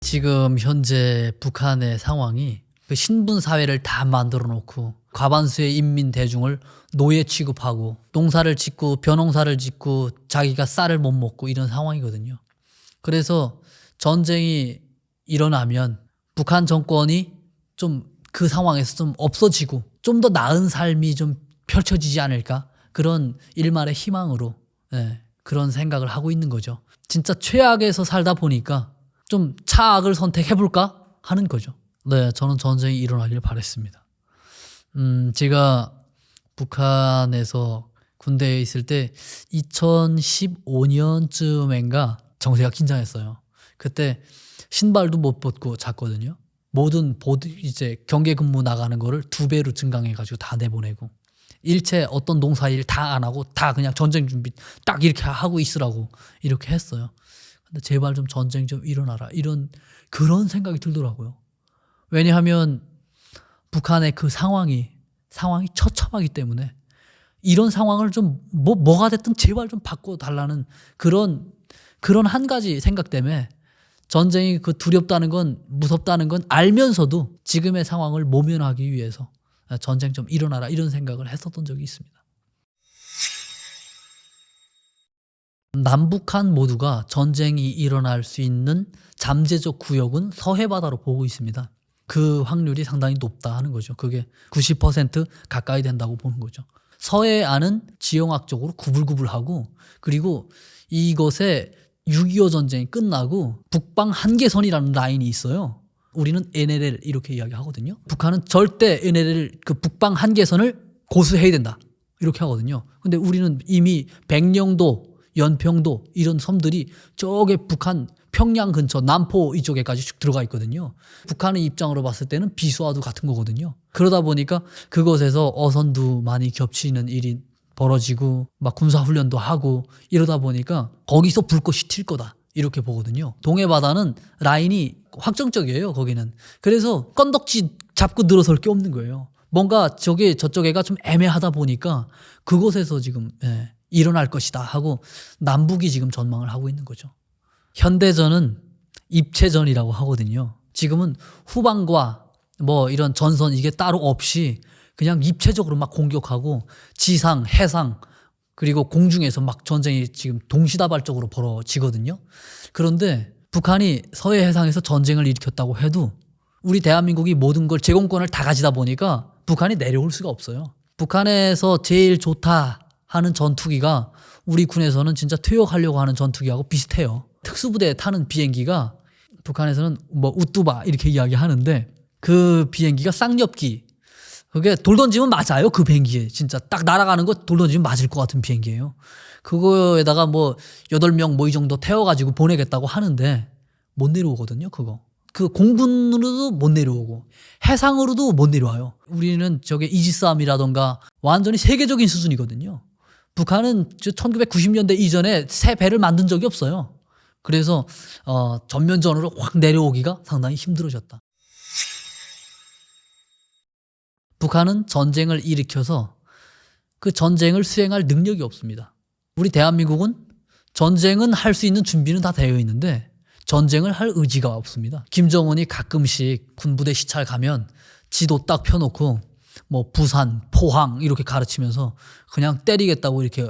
A: 지금 현재 북한의 상황이 그 신분 사회를 다 만들어 놓고 과반수의 인민 대중을 노예 취급하고 농사를 짓고 벼농사를 짓고 자기가 쌀을 못 먹고 이런 상황이거든요. 그래서 전쟁이 일어나면 북한 정권이 좀 그 상황에서 좀 없어지고 좀 더 나은 삶이 좀 펼쳐지지 않을까 그런 일말의 희망으로 그런 생각을 하고 있는 거죠. 진짜 최악에서 살다 보니까 좀 차악을 선택해볼까 하는 거죠. 네, 저는 전쟁이 일어나길 바랬습니다. 제가 북한에서 군대에 있을 때 2015년쯤인가 정세가 긴장했어요. 그때 신발도 못 벗고 잤거든요. 모든 이제 경계 근무 나가는 거를 2배로 증강해가지고 다 내보내고 일체 어떤 농사일 다 안 하고 다 그냥 전쟁 준비 딱 이렇게 하고 있으라고 이렇게 했어요. 근데 제발 좀 전쟁 좀 일어나라 이런 그런 생각이 들더라고요. 왜냐하면 북한의 그 상황이 처참하기 때문에 이런 상황을 좀 뭐가 됐든 제발 좀 바꿔달라는 그런 한 가지 생각 때문에 전쟁이 그 두렵다는 건 무섭다는 건 알면서도 지금의 상황을 모면하기 위해서 전쟁 좀 일어나라 이런 생각을 했었던 적이 있습니다. 남북한 모두가 전쟁이 일어날 수 있는 잠재적 구역은 서해 바다로 보고 있습니다. 그 확률이 상당히 높다 하는 거죠. 그게 90% 가까이 된다고 보는 거죠. 서해안은 지형학적으로 구불구불하고 그리고 이것에 6.25 전쟁이 끝나고 북방 한계선이라는 라인이 있어요. 우리는 NLL 이렇게 이야기하거든요. 북한은 절대 NLL 그 북방 한계선을 고수해야 된다 이렇게 하거든요. 근데 우리는 이미 백령도, 연평도 이런 섬들이 저게 북한 평양 근처 남포 이쪽에까지 쭉 들어가 있거든요. 북한의 입장으로 봤을 때는 비수와도 같은 거거든요. 그러다 보니까 그곳에서 어선도 많이 겹치는 일이 벌어지고 막 군사훈련도 하고 이러다 보니까 거기서 불꽃이 튈 거다 이렇게 보거든요. 동해바다는 라인이 확정적이에요. 거기는. 그래서 건덕지 잡고 늘어설 게 없는 거예요. 뭔가 저쪽에가 좀 애매하다 보니까 그곳에서 지금 일어날 것이다 하고 남북이 지금 전망을 하고 있는 거죠. 현대전은 입체전이라고 하거든요. 지금은 후방과 뭐 이런 전선 이게 따로 없이 그냥 입체적으로 막 공격하고 지상, 해상 그리고 공중에서 막 전쟁이 지금 동시다발적으로 벌어지거든요. 그런데 북한이 서해 해상에서 전쟁을 일으켰다고 해도 우리 대한민국이 모든 걸 제공권을 다 가지다 보니까 북한이 내려올 수가 없어요. 북한에서 제일 좋다 하는 전투기가 우리 군에서는 진짜 퇴역하려고 하는 전투기하고 비슷해요. 특수부대에 타는 비행기가 북한에서는 뭐 우뚜바 이렇게 이야기하는데 그 비행기가 쌍엽기 그게 돌 던지면 맞아요. 그 비행기에 진짜 딱 날아가는 거 돌 던지면 맞을 것 같은 비행기예요. 그거에다가 뭐 8명 뭐 이 정도 태워가지고 보내겠다고 하는데 못 내려오거든요. 그거 그 공군으로도 못 내려오고 해상으로도 못 내려와요. 우리는 저게 이지스함이라던가 완전히 세계적인 수준이거든요. 북한은 1990년대 이전에 새 배를 만든 적이 없어요. 그래서 전면전으로 확 내려오기가 상당히 힘들어졌다. 북한은 전쟁을 일으켜서 그 전쟁을 수행할 능력이 없습니다. 우리 대한민국은 전쟁은 할 수 있는 준비는 다 되어 있는데 전쟁을 할 의지가 없습니다. 김정은이 가끔씩 군부대 시찰 가면 지도 딱 펴놓고 뭐 부산, 포항 이렇게 가르치면서 그냥 때리겠다고 이렇게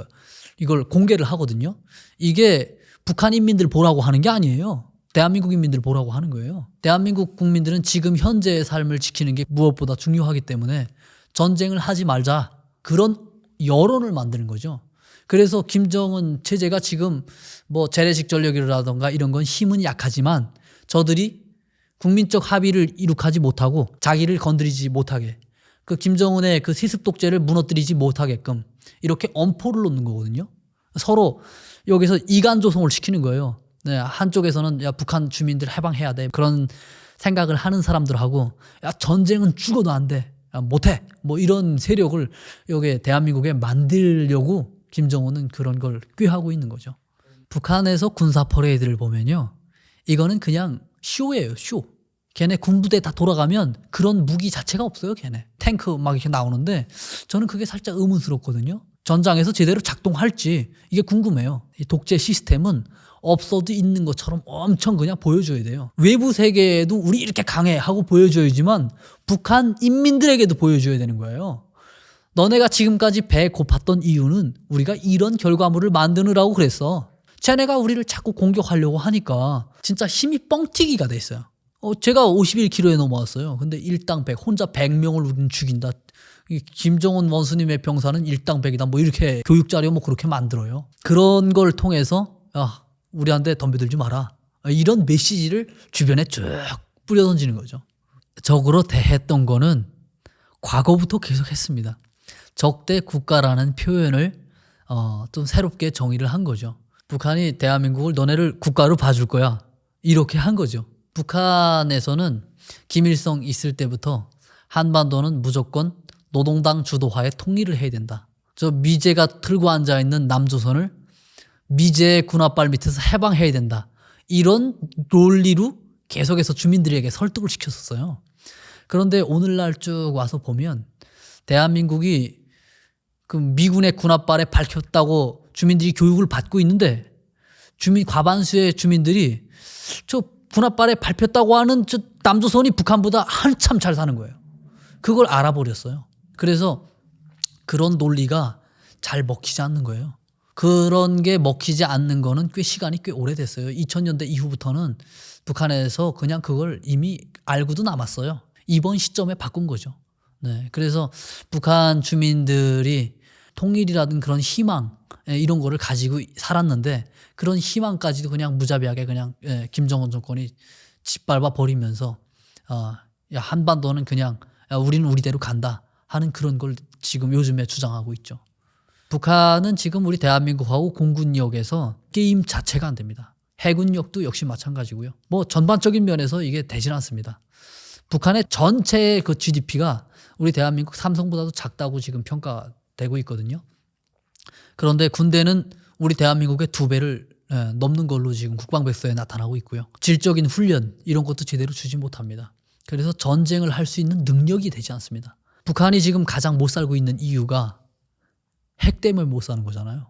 A: 이걸 공개를 하거든요. 이게 북한 인민들 보라고 하는 게 아니에요. 대한민국 인민들 보라고 하는 거예요. 대한민국 국민들은 지금 현재의 삶을 지키는 게 무엇보다 중요하기 때문에 전쟁을 하지 말자. 그런 여론을 만드는 거죠. 그래서 김정은 체제가 지금 뭐 재래식 전력이라던가 이런 건 힘은 약하지만 저들이 국민적 합의를 이룩하지 못하고 자기를 건드리지 못하게 그 김정은의 그 세습 독재를 무너뜨리지 못하게끔 이렇게 엄포를 놓는 거거든요. 서로 여기서 이간 조성을 시키는 거예요. 네, 한쪽에서는 야 북한 주민들 해방해야 돼 그런 생각을 하는 사람들하고 야 전쟁은 죽어도 안 돼, 야, 못해 뭐 이런 세력을 여기 대한민국에 만들려고 김정은은 그런 걸 꾀하고 있는 거죠. 북한에서 군사 퍼레이드를 보면요, 이거는 그냥 쇼예요, 쇼. 걔네 군부대 다 돌아가면 그런 무기 자체가 없어요. 걔네 탱크 막 이렇게 나오는데 저는 그게 살짝 의문스럽거든요. 전장에서 제대로 작동할지 이게 궁금해요. 이 독재 시스템은 없어도 있는 것처럼 엄청 그냥 보여줘야 돼요. 외부 세계에도 우리 이렇게 강해 하고 보여줘야지만 북한 인민들에게도 보여줘야 되는 거예요. 너네가 지금까지 배 고팠던 이유는 우리가 이런 결과물을 만드느라고 그랬어. 쟤네가 우리를 자꾸 공격하려고 하니까 진짜 힘이 뻥튀기가 돼 있어요. 제가 51kg에 넘어왔어요. 근데 일당 100, 혼자 100명을 우리는 죽인다. 김정은 원수님의 병사는 일당 100이다. 뭐 이렇게 교육자료 뭐 그렇게 만들어요. 그런 걸 통해서 야, 우리한테 덤벼들지 마라. 이런 메시지를 주변에 쭉 뿌려 던지는 거죠. 적으로 대했던 거는 과거부터 계속 했습니다. 적대 국가라는 표현을 좀 새롭게 정의를 한 거죠. 북한이 대한민국을 너네를 국가로 봐줄 거야. 이렇게 한 거죠. 북한에서는 김일성 있을 때부터 한반도는 무조건 노동당 주도하에 통일을 해야 된다. 저 미제가 틀고 앉아있는 남조선을 미제의 군합발 밑에서 해방해야 된다. 이런 논리로 계속해서 주민들에게 설득을 시켰었어요. 그런데 오늘날 쭉 와서 보면 대한민국이 그 미군의 군합발에 밝혔다고 주민들이 교육을 받고 있는데 과반수의 주민들이 저 군합발에 밟혔다고 하는 저 남조선이 북한보다 한참 잘 사는 거예요. 그걸 알아버렸어요. 그래서 그런 논리가 잘 먹히지 않는 거예요. 그런 게 먹히지 않는 거는 시간이 꽤 오래됐어요. 2000년대 이후부터는 북한에서 그냥 그걸 이미 알고도 남았어요. 이번 시점에 바꾼 거죠. 네, 그래서 북한 주민들이 통일이라든 그런 희망 이런 거를 가지고 살았는데 그런 희망까지도 그냥 무자비하게 그냥 김정은 정권이 짓밟아 버리면서 야, 한반도는 그냥 우리는 우리대로 간다 하는 그런 걸 지금 요즘에 주장하고 있죠. 북한은 지금 우리 대한민국하고 공군력에서 게임 자체가 안 됩니다. 해군력도 역시 마찬가지고요. 뭐 전반적인 면에서 이게 되진 않습니다. 북한의 전체 그 GDP가 우리 대한민국 삼성보다도 작다고 지금 평가되고 있거든요. 그런데 군대는 우리 대한민국의 2배를 넘는 걸로 지금 국방백서에 나타나고 있고요. 질적인 훈련 이런 것도 제대로 주지 못합니다. 그래서 전쟁을 할 수 있는 능력이 되지 않습니다. 북한이 지금 가장 못 살고 있는 이유가 핵 때문에 못 사는 거잖아요.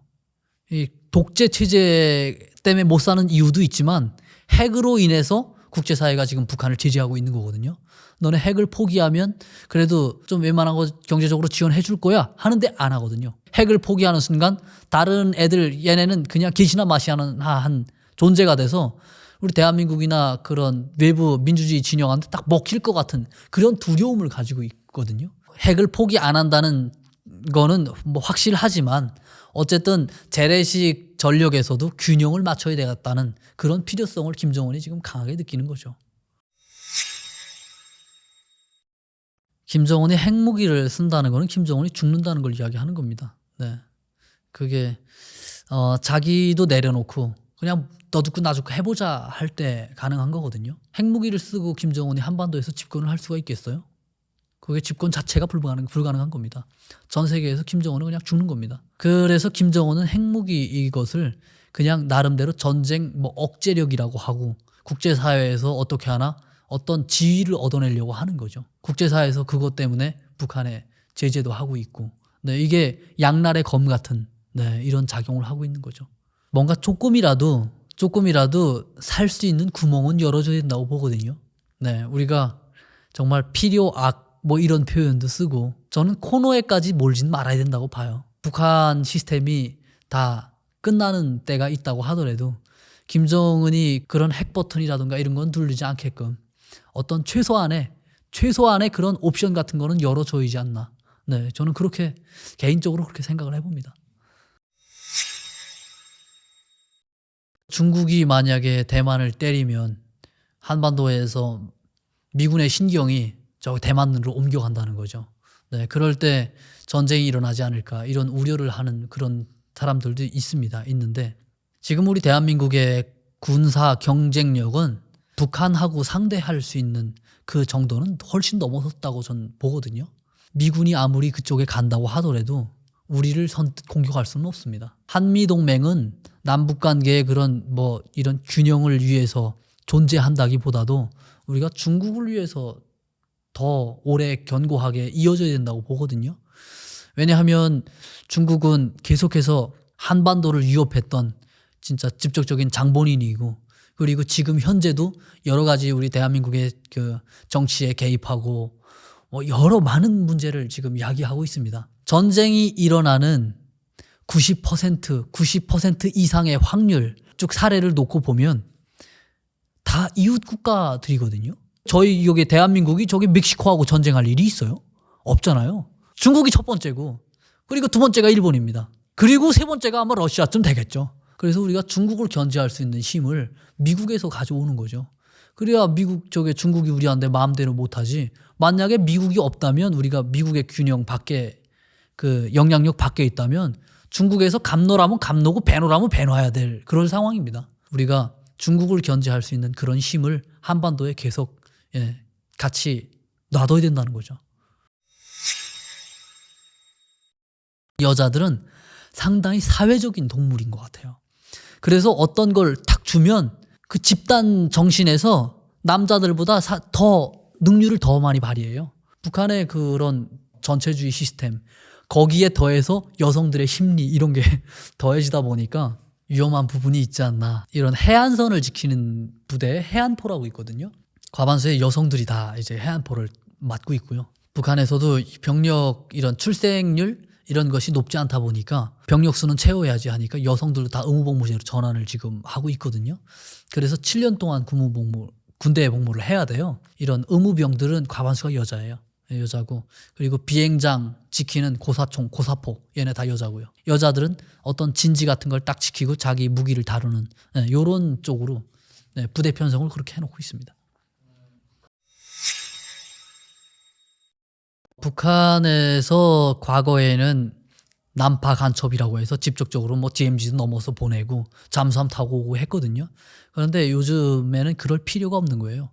A: 이 독재 체제 때문에 못 사는 이유도 있지만 핵으로 인해서 국제사회가 지금 북한을 제재하고 있는 거거든요. 너네 핵을 포기하면 그래도 좀 웬만한 거 경제적으로 지원해 줄 거야 하는데 안 하거든요. 핵을 포기하는 순간 다른 애들 얘네는 그냥 개시나 마시하는 한 존재가 돼서 우리 대한민국이나 그런 외부 민주주의 진영한테 딱 먹힐 것 같은 그런 두려움을 가지고 있거든요. 핵을 포기 안 한다는 거는 뭐 확실하지만 어쨌든 재래식 전력에서도 균형을 맞춰야 되겠다는 그런 필요성을 김정은이 지금 강하게 느끼는 거죠. 김정은이 핵무기를 쓴다는 거는 김정은이 죽는다는 걸 이야기하는 겁니다. 네, 그게 자기도 내려놓고 그냥 너 죽고 나 죽고 해보자 할 때 가능한 거거든요. 핵무기를 쓰고 김정은이 한반도에서 집권을 할 수가 있겠어요? 그게 집권 자체가 불가능한 겁니다. 전 세계에서 김정은은 그냥 죽는 겁니다. 그래서 김정은은 핵무기 이것을 그냥 나름대로 전쟁 억제력이라고 하고 국제사회에서 어떻게 하나 어떤 지위를 얻어내려고 하는 거죠. 국제사회에서 그것 때문에 북한에 제재도 하고 있고 네, 이게 양날의 검 같은 이런 작용을 하고 있는 거죠. 뭔가 조금이라도 살 수 있는 구멍은 열어줘야 된다고 보거든요. 네, 우리가 정말 필요악 이런 표현도 쓰고 저는 코너에까지 몰진 말아야 된다고 봐요. 북한 시스템이 다 끝나는 때가 있다고 하더라도 김정은이 그런 핵 버튼이라든가 이런 건 누르지 않게끔 어떤 최소한의 그런 옵션 같은 거는 열어줘야지 않나. 네, 저는 개인적으로 그렇게 생각을 해봅니다. 중국이 만약에 대만을 때리면 한반도에서 미군의 신경이 저 대만으로 옮겨간다는 거죠. 네, 그럴 때 전쟁이 일어나지 않을까 이런 우려를 하는 그런 사람들도 있는데 지금 우리 대한민국의 군사 경쟁력은 북한하고 상대할 수 있는 그 정도는 훨씬 넘어섰다고 전 보거든요. 미군이 아무리 그쪽에 간다고 하더라도 우리를 선뜻 공격할 수는 없습니다. 한미동맹은 남북 관계의 그런 이런 균형을 위해서 존재한다기보다도 우리가 중국을 위해서 더 오래 견고하게 이어져야 된다고 보거든요. 왜냐하면 중국은 계속해서 한반도를 위협했던 진짜 직접적인 장본인이고 그리고 지금 현재도 여러 가지 우리 대한민국의 그 정치에 개입하고 여러 많은 문제를 지금 이야기하고 있습니다. 전쟁이 일어나는 90% 이상의 확률 쭉 사례를 놓고 보면 다 이웃 국가들이거든요. 저희 여기 대한민국이 저기 멕시코하고 전쟁할 일이 있어요? 없잖아요. 중국이 첫 번째고 그리고 두 번째가 일본입니다. 그리고 세 번째가 아마 러시아쯤 되겠죠. 그래서 우리가 중국을 견제할 수 있는 힘을 미국에서 가져오는 거죠. 그래야 중국이 우리한테 마음대로 못하지. 만약에 미국이 없다면 우리가 미국의 균형 밖에 그 영향력 밖에 있다면 중국에서 감노라면 감노고 배노라면 배놔야 될 그런 상황입니다. 우리가 중국을 견제할 수 있는 그런 힘을 한반도에 계속 같이 놔둬야 된다는 거죠. 여자들은 상당히 사회적인 동물인 것 같아요. 그래서 어떤 걸 탁 주면 그 집단 정신에서 남자들보다 더 능률을 더 많이 발휘해요. 북한의 그런 전체주의 시스템 거기에 더해서 여성들의 심리 이런 게 더해지다 보니까 위험한 부분이 있지 않나. 이런 해안선을 지키는 부대에 해안포라고 있거든요. 과반수의 여성들이 다 이제 해안포를 맡고 있고요. 북한에서도 병력 이런 출생률 이런 것이 높지 않다 보니까 병력 수는 채워야지 하니까 여성들도 다 의무복무제로 전환을 지금 하고 있거든요. 그래서 7년 동안 군대에 복무를 해야 돼요. 이런 의무병들은 과반수가 여자예요. 여자고, 그리고 비행장 지키는 고사총, 고사포 얘네 다 여자고요. 여자들은 어떤 진지 같은 걸 딱 지키고 자기 무기를 다루는 이런 쪽으로 부대 편성을 그렇게 해놓고 있습니다. 북한에서 과거에는 남파 간첩이라고 해서 직접적으로 뭐 DMZ도 넘어서 보내고 잠수함 타고 오고 했거든요. 그런데 요즘에는 그럴 필요가 없는 거예요.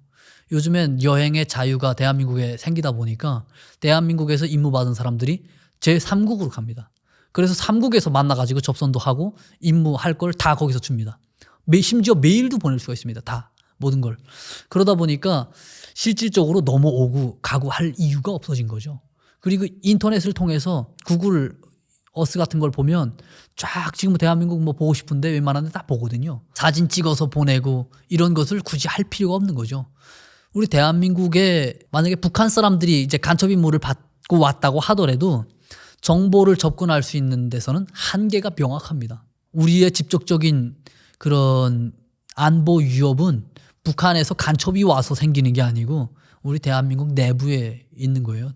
A: 요즘엔 여행의 자유가 대한민국에 생기다 보니까 대한민국에서 임무 받은 사람들이 제3국으로 갑니다. 그래서 3국에서 만나가지고 접선도 하고 임무할 걸 다 거기서 줍니다. 심지어 메일도 보낼 수가 있습니다. 다 모든 걸. 그러다 보니까 실질적으로 넘어오고 가고 할 이유가 없어진 거죠. 그리고 인터넷을 통해서 구글 어스 같은 걸 보면 쫙 지금 대한민국 뭐 보고 싶은데 웬만한 데 다 보거든요. 사진 찍어서 보내고 이런 것을 굳이 할 필요가 없는 거죠. 우리 대한민국에 만약에 북한 사람들이 이제 간첩 임무를 받고 왔다고 하더라도 정보를 접근할 수 있는 데서는 한계가 명확합니다. 우리의 직접적인 그런 안보 위협은 북한에서 간첩이 와서 생기는 게 아니고 우리 대한민국 내부에 있는 거예요.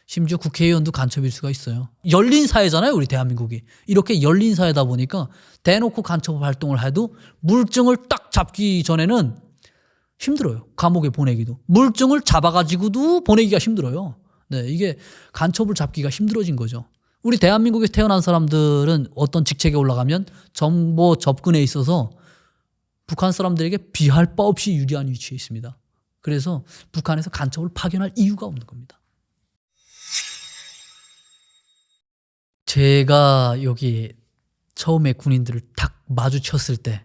A: 심지어 국회의원도 간첩일 수가 있어요. 열린 사회잖아요, 우리 대한민국이. 이렇게 열린 사회다 보니까 대놓고 간첩 활동을 해도 물증을 딱 잡기 전에는 힘들어요. 감옥에 보내기도. 물증을 잡아가지고도 보내기가 힘들어요. 네, 이게 간첩을 잡기가 힘들어진 거죠. 우리 대한민국에 태어난 사람들은 어떤 직책에 올라가면 정보 접근에 있어서 북한 사람들에게 비할 바 없이 유리한 위치에 있습니다. 그래서 북한에서 간첩을 파견할 이유가 없는 겁니다. 제가 여기 처음에 군인들을 딱 마주쳤을 때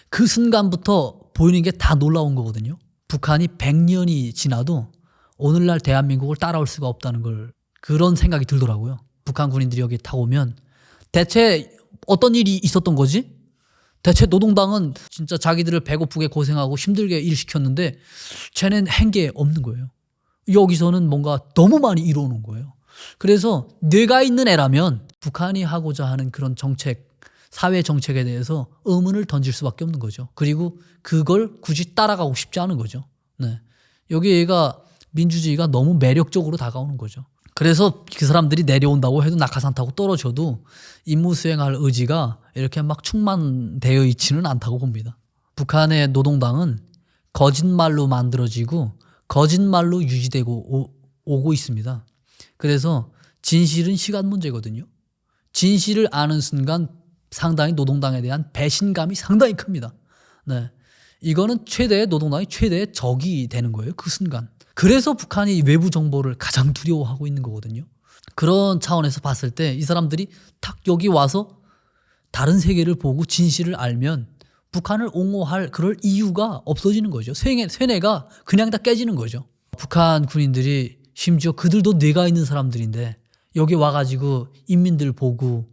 A: 그 순간부터 보이는 게 다 놀라운 거거든요. 북한이 100년이 지나도 오늘날 대한민국을 따라올 수가 없다는 걸 그런 생각이 들더라고요. 북한 군인들이 여기 딱 오면 대체 어떤 일이 있었던 거지? 대체 노동당은 진짜 자기들을 배고프게 고생하고 힘들게 일 시켰는데 쟤는 한 게 없는 거예요. 여기서는 뭔가 너무 많이 이뤄놓은 거예요. 그래서 뇌가 있는 애라면 북한이 하고자 하는 그런 정책, 사회 정책에 대해서 의문을 던질 수밖에 없는 거죠. 그리고 그걸 굳이 따라가고 싶지 않은 거죠. 네. 여기 얘가 민주주의가 너무 매력적으로 다가오는 거죠. 그래서 그 사람들이 내려온다고 해도 낙하산 타고 떨어져도 임무 수행할 의지가 이렇게 막 충만되어 있지는 않다고 봅니다. 북한의 노동당은 거짓말로 만들어지고 거짓말로 유지되고 오고 있습니다. 그래서 진실은 시간 문제거든요. 진실을 아는 순간 상당히 노동당에 대한 배신감이 상당히 큽니다. 네. 이거는 최대의 노동당이 최대의 적이 되는 거예요. 그 순간. 그래서 북한이 외부 정보를 가장 두려워하고 있는 거거든요. 그런 차원에서 봤을 때 이 사람들이 딱 여기 와서 다른 세계를 보고 진실을 알면 북한을 옹호할 그럴 이유가 없어지는 거죠. 쇠뇌가 그냥 다 깨지는 거죠. 북한 군인들이 심지어 그들도 뇌가 있는 사람들인데 여기 와가지고 인민들 보고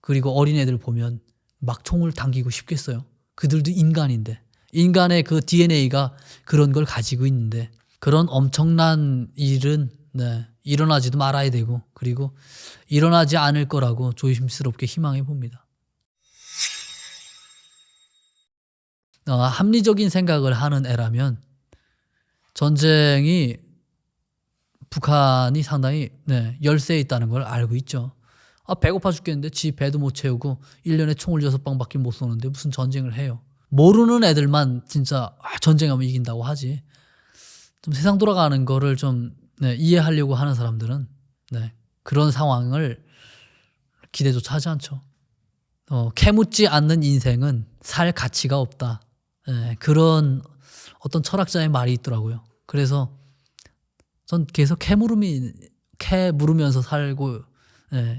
A: 그리고 어린애들 보면 막 총을 당기고 싶겠어요. 그들도 인간인데 인간의 그 DNA가 그런 걸 가지고 있는데 그런 엄청난 일은 일어나지도 말아야 되고 그리고 일어나지 않을 거라고 조심스럽게 희망해 봅니다. 합리적인 생각을 하는 애라면 전쟁이 북한이 상당히 열세에 있다는 걸 알고 있죠. 배고파 죽겠는데 지 배도 못 채우고 1년에 총을 6방밖에 못 쏘는데 무슨 전쟁을 해요. 모르는 애들만 진짜 전쟁하면 이긴다고 하지. 좀 세상 돌아가는 거를 좀 이해하려고 하는 사람들은 그런 상황을 기대조차 하지 않죠. 캐묻지 않는 인생은 살 가치가 없다. 그런 어떤 철학자의 말이 있더라고요. 그래서 전 계속 캐 물으면서 살고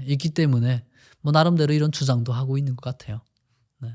A: 있기 때문에 뭐 나름대로 이런 주장도 하고 있는 것 같아요. 네.